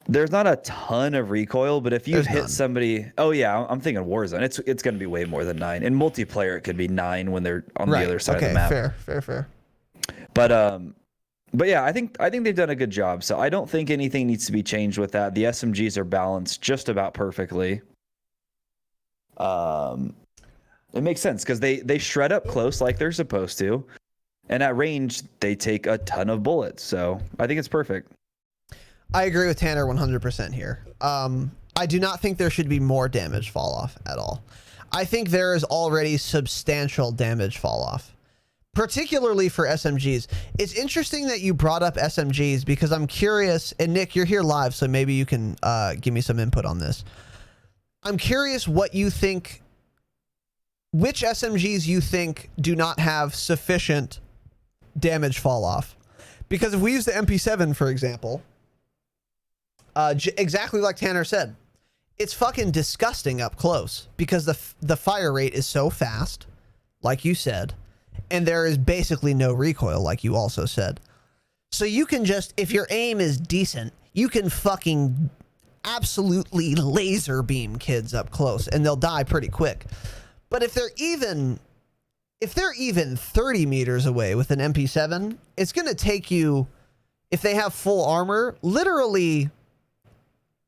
There's not a ton of recoil, but if you hit somebody, oh yeah, I'm thinking Warzone. It's going to be way more than 9. In multiplayer, it could be 9 when they're on the other side of the map. Fair. But yeah, I think they've done a good job. So I don't think anything needs to be changed with that. The SMGs are balanced just about perfectly. It makes sense because they shred up close like they're supposed to, and at range they take a ton of bullets. So I think it's perfect. I agree with Tanner 100% here. I do not think there should be more damage fall off at all. I think there is already substantial damage fall off, particularly for SMGs. It's interesting that you brought up SMGs because I'm curious, and Nick, you're here live, so maybe you can give me some input on this. I'm curious what you think, which SMGs you think do not have sufficient damage fall off. Because if we use the MP7, for example, exactly like Tanner said, it's fucking disgusting up close because the fire rate is so fast, like you said, and there is basically no recoil, like you also said. So you can just, if your aim is decent, you can fucking absolutely laser beam kids up close and they'll die pretty quick. But if they're even 30 meters away with an MP7, it's going to take you, if they have full armor, literally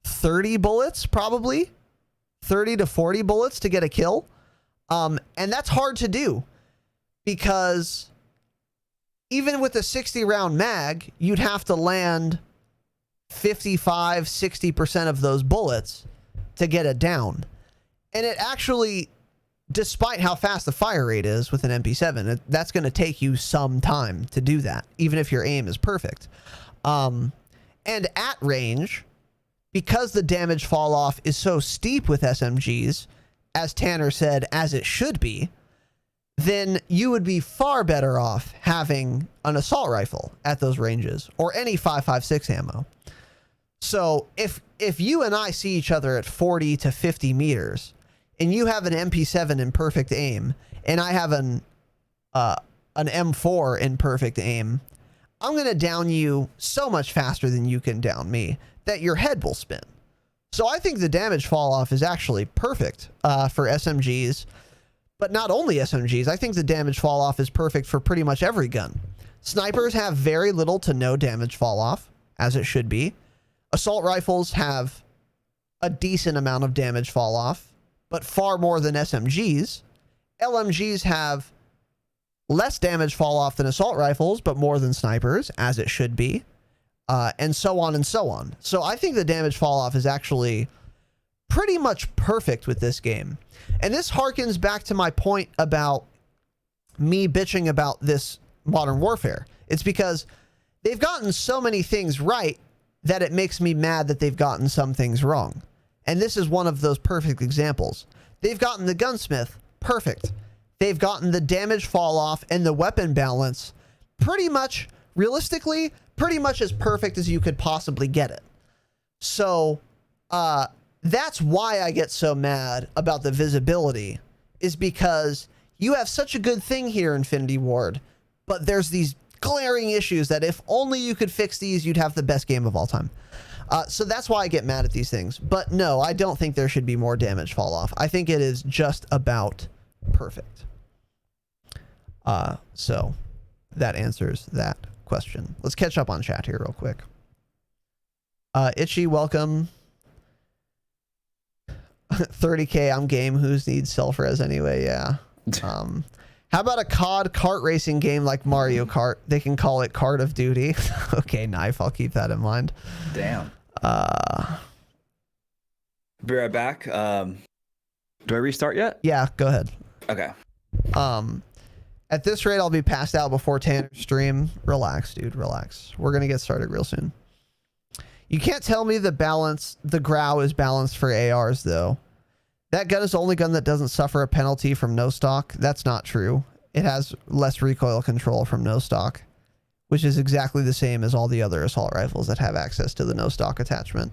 30 bullets, probably 30 to 40 bullets to get a kill. And that's hard to do because even with a 60 round mag, you'd have to land 55, 60% of those bullets to get it down. And it actually, despite how fast the fire rate is with an MP7, that's going to take you some time to do that, even if your aim is perfect. And at range, because the damage fall off is so steep with SMGs, as Tanner said, as it should be, then you would be far better off having an assault rifle at those ranges or any 5.56 ammo. So if you and I see each other at 40 to 50 meters and you have an MP7 in perfect aim and I have an M4 in perfect aim, I'm going to down you so much faster than you can down me that your head will spin. So I think the damage fall off is actually perfect for SMGs. But not only SMGs, I think the damage fall off is perfect for pretty much every gun. Snipers have very little to no damage fall off, as it should be. Assault rifles have a decent amount of damage fall off, but far more than SMGs. LMGs have less damage fall off than assault rifles, but more than snipers, as it should be. And so on and so on. So I think the damage fall off is actually pretty much perfect with this game. And this harkens back to my point about me bitching about this Modern Warfare. It's because they've gotten so many things right that it makes me mad that they've gotten some things wrong. And this is one of those perfect examples. They've gotten the Gunsmith perfect. They've gotten the damage fall off and the weapon balance pretty much, realistically, pretty much as perfect as you could possibly get it. So, that's why I get so mad about the visibility, is because you have such a good thing here, Infinity Ward, but there's these glaring issues that if only you could fix these, you'd have the best game of all time. So that's why I get mad at these things. But no, I don't think there should be more damage fall off. I think it is just about perfect. So that answers that question. Let's catch up on chat here real quick. Itchy, welcome. 30K, I'm game. Who's needs self-res anyway? Yeah. How about a COD kart racing game like Mario Kart? They can call it Kart of Duty. Okay, Knife, I'll keep that in mind. Damn. Be right back. Do I restart yet? Yeah, go ahead. Okay. At this rate, I'll be passed out before Tanner's stream. Relax, dude, relax. We're gonna get started real soon. You can't tell me the Grau is balanced for ARs, though. That gun is the only gun that doesn't suffer a penalty from no stock. That's not true. It has less recoil control from no stock, which is exactly the same as all the other assault rifles that have access to the no stock attachment.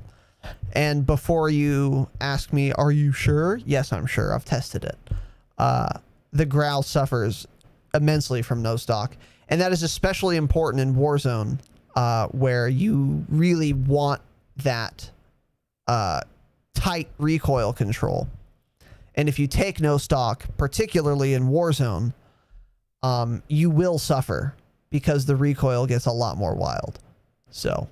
And before you ask me, are you sure? Yes, I'm sure. I've tested it. The Grau suffers immensely from no stock. And that is especially important in Warzone, where you really want that tight recoil control. And if you take no stock, particularly in Warzone, you will suffer because the recoil gets a lot more wild. So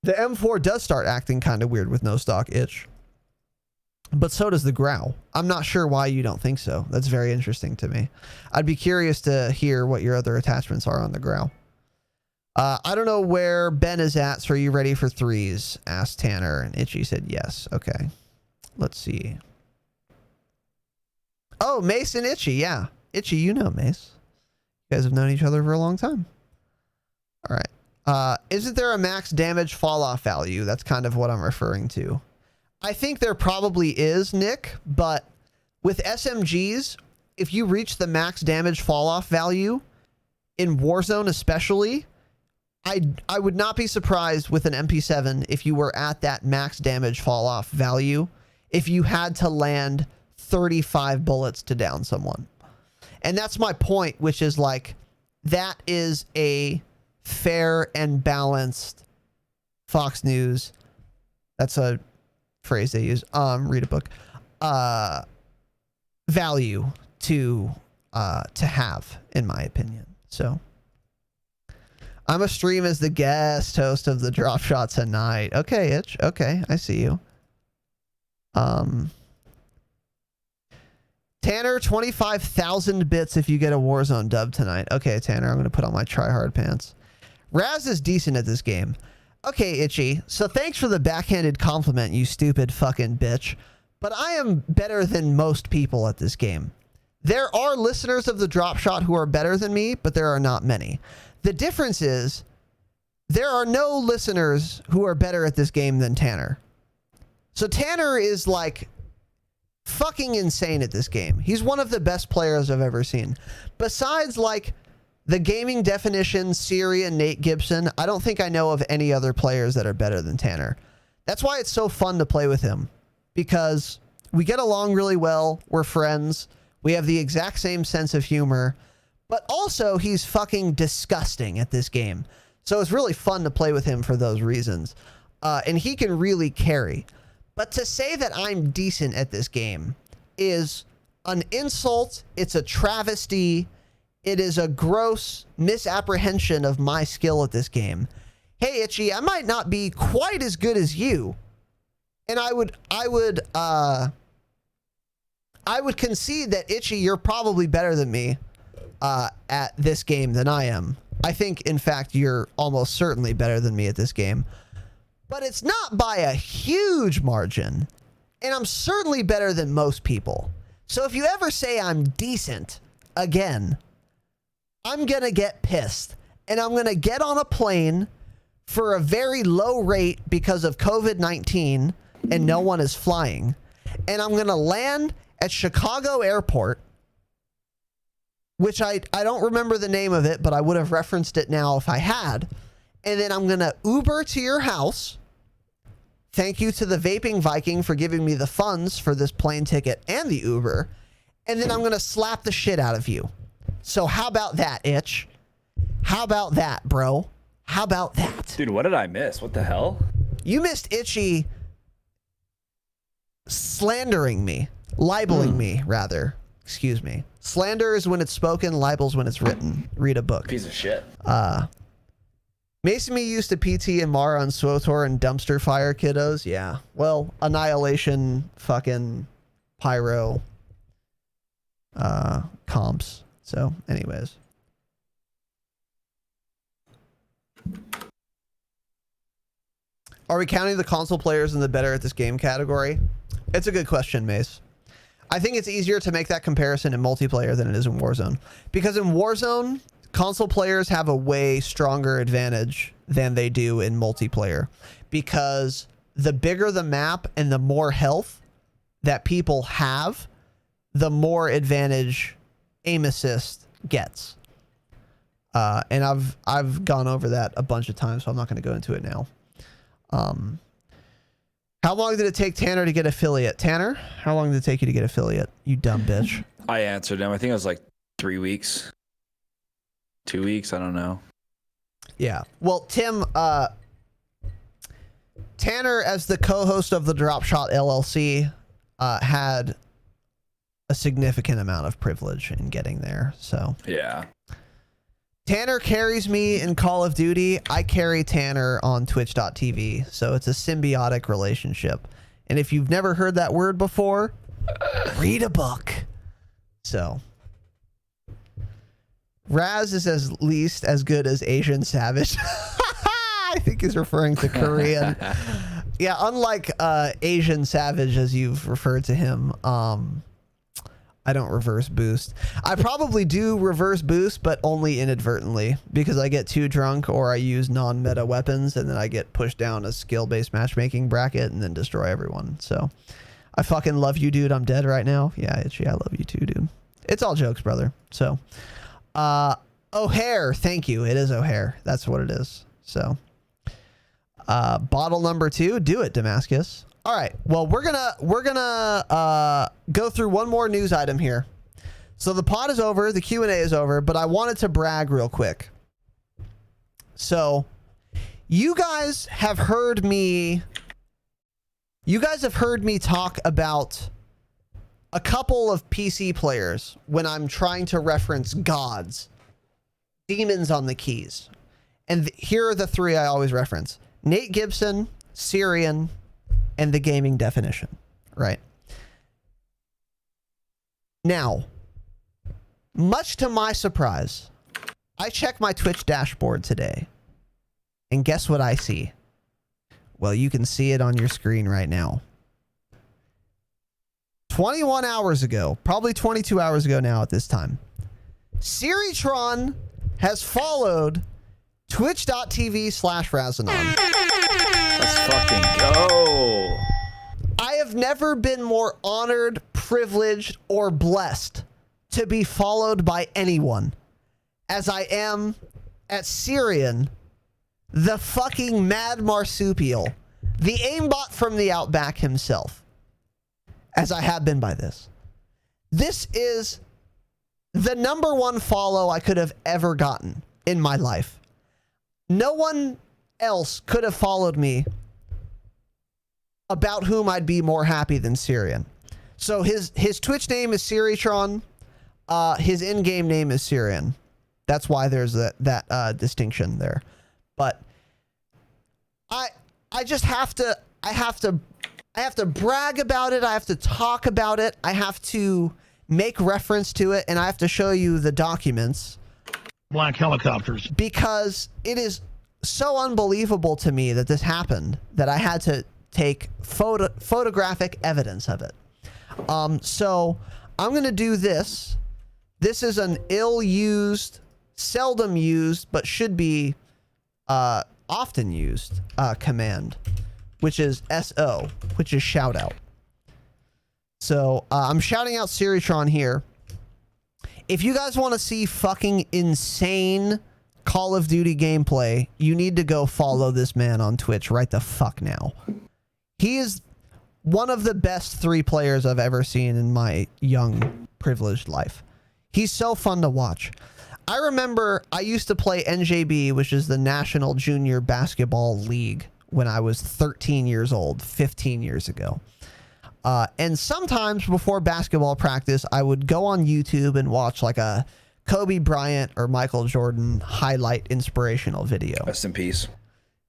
the M4 does start acting kind of weird with no stock, Itch. But so does the Grau. I'm not sure why you don't think so. That's very interesting to me. I'd be curious to hear what your other attachments are on the Grau. I don't know where Ben is at, so are you ready for threes? Asked Tanner, and Itchy said yes. Okay. Let's see. Oh, Mace and Itchy, yeah. Itchy, you know Mace. You guys have known each other for a long time. All right. Isn't there a max damage fall-off value? That's kind of what I'm referring to. I think there probably is, Nick, but with SMGs, if you reach the max damage fall-off value, in Warzone especially, I would not be surprised with an MP7 if you were at that max damage fall-off value if you had to land 35 bullets to down someone. And that's my point, which is like, that is a fair and balanced Fox News. That's a phrase they use. Read a book. Value to have, in my opinion. So I'm a stream as the guest host of the Dropshot tonight. Okay, Itch. Okay, I see you. Tanner, 25,000 bits if you get a Warzone dub tonight. Okay, Tanner, I'm going to put on my try-hard pants. Raz is decent at this game. Okay, Itchy, so thanks for the backhanded compliment, you stupid fucking bitch. But I am better than most people at this game. There are listeners of the Dropshot who are better than me, but there are not many. The difference is there are no listeners who are better at this game than Tanner. So Tanner is like fucking insane at this game. He's one of the best players I've ever seen. Besides like the gaming definition, Siri and Nate Gibson, I don't think I know of any other players that are better than Tanner. That's why it's so fun to play with him, because we get along really well. We're friends. We have the exact same sense of humor, but also he's fucking disgusting at this game. So it's really fun to play with him for those reasons. And he can really carry. But to say that I'm decent at this game is an insult. It's a travesty. It is a gross misapprehension of my skill at this game. Hey, Itchy, I might not be quite as good as you. And I would concede that, Itchy, you're probably better than me at this game than I am. I think, in fact, you're almost certainly better than me at this game. But it's not by a huge margin. And I'm certainly better than most people. So if you ever say I'm decent, again, I'm going to get pissed. And I'm going to get on a plane for a very low rate because of COVID-19 and no one is flying. And I'm going to land at Chicago Airport, which I don't remember the name of it, but I would have referenced it now if I had. And then I'm going to Uber to your house. Thank you to the Vaping Viking for giving me the funds for this plane ticket and the Uber. And then I'm going to slap the shit out of you. So how about that, Itch? How about that, bro? How about that? Dude, what did I miss? What the hell? You missed Itchy slandering me. Libeling me, rather. Excuse me. Slander is when it's spoken, libel's when it's written. Read a book. Piece of shit. Mason me used to PT and Mara on SWOTOR and dumpster fire kiddos. Yeah. Well, Annihilation, fucking Pyro, comps. So, anyways. Are we counting the console players in the better at this game category? It's a good question, Mace. I think it's easier to make that comparison in multiplayer than it is in Warzone. Because in Warzone, console players have a way stronger advantage than they do in multiplayer. Because the bigger the map and the more health that people have, the more advantage aim assist gets. And I've gone over that a bunch of times, so I'm not going to go into it now. How long did it take Tanner to get affiliate? Tanner, how long did it take you to get affiliate? You dumb bitch. I answered him. I think it was like 3 weeks. 2 weeks. I don't know. Yeah. Well, Tim, Tanner, as the co-host of the Dropshot LLC, had a significant amount of privilege in getting there. So yeah. Tanner carries me in Call of Duty. I carry Tanner on Twitch.tv. So it's a symbiotic relationship. And if you've never heard that word before, read a book. So Raz is at least as good as Asian Savage. I think he's referring to Korean. Yeah, unlike Asian Savage, as you've referred to him, I don't reverse boost. I probably do reverse boost, but only inadvertently because I get too drunk or I use non-meta weapons and then I get pushed down a skill-based matchmaking bracket and then destroy everyone. So I fucking love you, dude. I'm dead right now. Yeah, Itchy, I love you too, dude. It's all jokes, brother. So O'Hare, thank you. It is O'Hare. That's what it is. So bottle number 2, do it, Damascus. All right. Well, we're gonna go through one more news item here. So the pod is over, the Q&A is over, but I wanted to brag real quick. So you guys have heard me talk about a couple of PC players when I'm trying to reference gods, demons on the keys. And here are the three I always reference: Nate Gibson, Syrian, and the gaming definition, right? Now, much to my surprise, I checked my Twitch dashboard today, and guess what I see? Well, you can see it on your screen right now. 21 hours ago, probably 22 hours ago now at this time, Siritron has followed twitch.tv/Razanon. Let's fucking go. I have never been more honored, privileged, or blessed to be followed by anyone as I am at Syrian, the fucking mad marsupial, the aimbot from the Outback himself, as I have been by this. This is the #1 follow I could have ever gotten in my life. No one else could have followed me about whom I'd be more happy than Syrian. So his Twitch name is Siritron. His in-game name is Syrian. That's why there's that distinction there. But I just have to brag about it. I have to talk about it. I have to make reference to it, and I have to show you the documents. Black helicopters. Because it is so unbelievable to me that this happened that I had to take photographic evidence of it. So I'm going to do this. This is an ill-used, seldom used, but should be often used command, which is SO, which is shout out. So I'm shouting out Siritron here. If you guys want to see fucking insane Call of Duty gameplay, you need to go follow this man on Twitch right the fuck now. He is one of the best 3 players I've ever seen in my young, privileged life. He's so fun to watch. I remember I used to play NJB, which is the National Junior Basketball League, when I was 13 years old, 15 years ago. And sometimes before basketball practice, I would go on YouTube and watch like a Kobe Bryant or Michael Jordan highlight inspirational video. Rest in peace.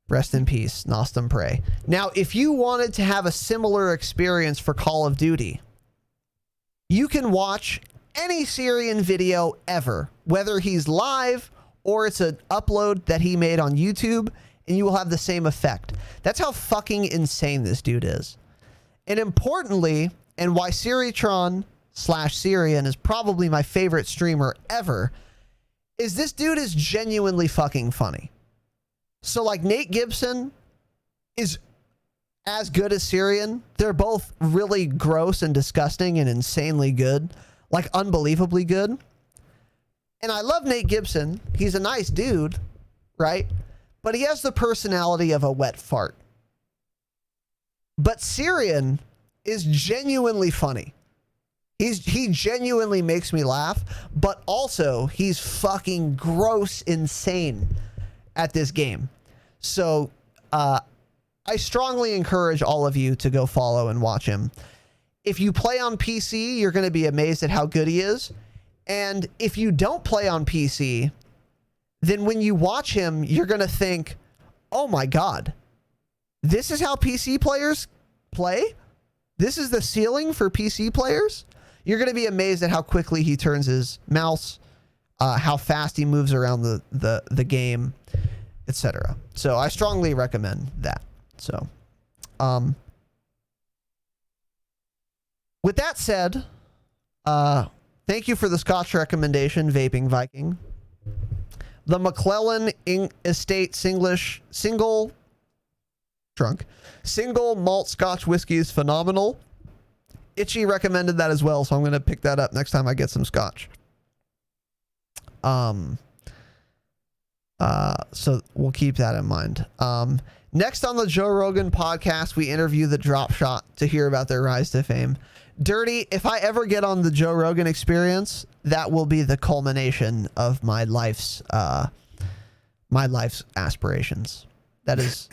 Rest in peace. Nostum Pray. Now, if you wanted to have a similar experience for Call of Duty, you can watch any Syrian video ever, whether he's live or it's an upload that he made on YouTube, and you will have the same effect. That's how fucking insane this dude is. And importantly, and why Siritron/Syrian is probably my favorite streamer ever, is this dude is genuinely fucking funny. So like Nate Gibson is as good as Syrian. They're both really gross and disgusting and insanely good, like unbelievably good. And I love Nate Gibson. He's a nice dude, right? But he has the personality of a wet fart. But Syrian is genuinely funny. He genuinely makes me laugh, but also he's fucking gross insane at this game. So I strongly encourage all of you to go follow and watch him. If you play on PC, you're going to be amazed at how good he is. And if you don't play on PC, then when you watch him, you're going to think, oh my God, this is how PC players play? This is the ceiling for PC players? You're going to be amazed at how quickly he turns his mouse, how fast he moves around the game, etc. So I strongly recommend that. So, with that said, thank you for the Scotch recommendation, Vaping Viking. The McClellan Estate single malt Scotch whiskey is phenomenal. Itchy recommended that as well, so I'm going to pick that up next time I get some Scotch. So we'll keep that in mind. Next on the Joe Rogan podcast, we interview the Dropshot to hear about their rise to fame. Dirty, if I ever get on the Joe Rogan experience, that will be the culmination of my life's my life's aspirations. That is,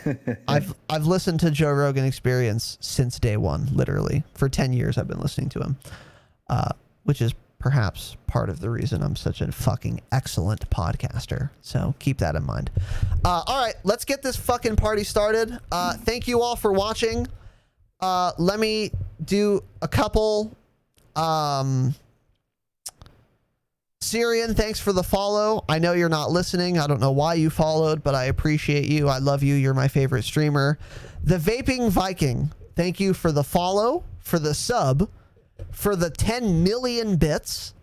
I've listened to Joe Rogan Experience since day one, literally. For 10 years I've been listening to him, which is perhaps part of the reason I'm such a fucking excellent podcaster. So keep that in mind. All right, let's get this fucking party started. Thank you all for watching. Let me do a couple. Syrian, thanks for the follow. I know you're not listening. I don't know why you followed, but I appreciate you. I love you. You're my favorite streamer. TheVapingViking, thank you for the follow, for the sub, for the 10 million bits,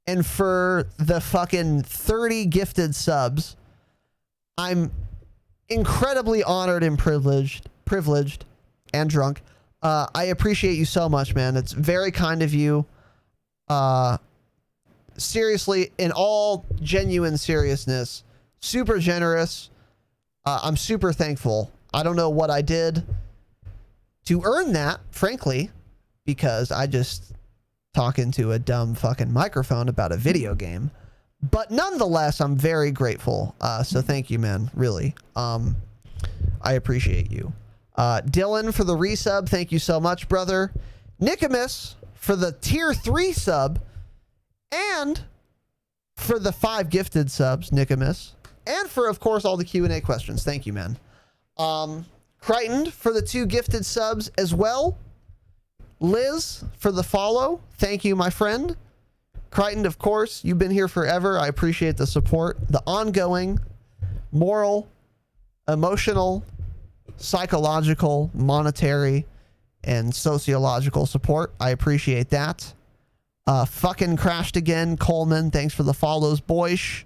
and for the fucking 30 gifted subs. I'm incredibly honored and privileged and drunk. I appreciate you so much, man. It's very kind of you. Seriously, in all genuine seriousness, super generous. I'm super thankful. I don't know what I did to earn that, frankly, because I just talk into a dumb fucking microphone about a video game. But nonetheless, I'm very grateful. So thank you, man. Really. I appreciate you. Dylan for the resub. Thank you so much, brother. Nicomas for the tier 3 sub. And for the 5 gifted subs, Nicomas. And for, of course, all the Q&A questions. Thank you, man. Crichton for the 2 gifted subs as well. Liz for the follow. Thank you, my friend. Crichton, of course, you've been here forever. I appreciate the support. The ongoing moral, emotional, psychological, monetary, and sociological support. I appreciate that. Fucking crashed again. Coleman, thanks for the follows, boyish.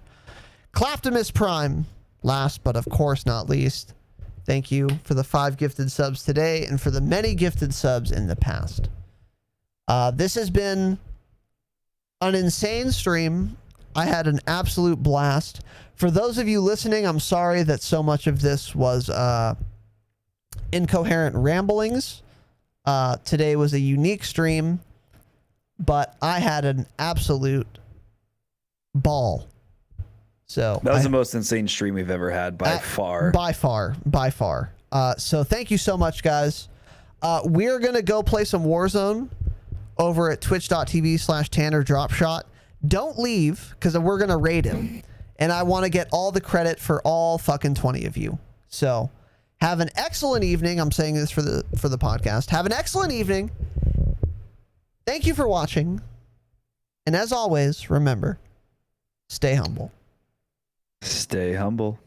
Claptimus Prime, last but of course not least, thank you for the 5 gifted subs today and for the many gifted subs in the past. This has been an insane stream. I had an absolute blast. For those of you listening, I'm sorry that so much of this was incoherent ramblings. Today was a unique stream. But I had an absolute ball. So that was the most insane stream we've ever had by far. By far. So thank you so much, guys. We're going to go play some Warzone over at twitch.tv/Tanner Dropshot. Don't leave, because we're going to raid him. And I want to get all the credit for all fucking 20 of you. So have an excellent evening. I'm saying this for the podcast. Have an excellent evening. Thank you for watching. And as always, remember, stay humble. Stay humble.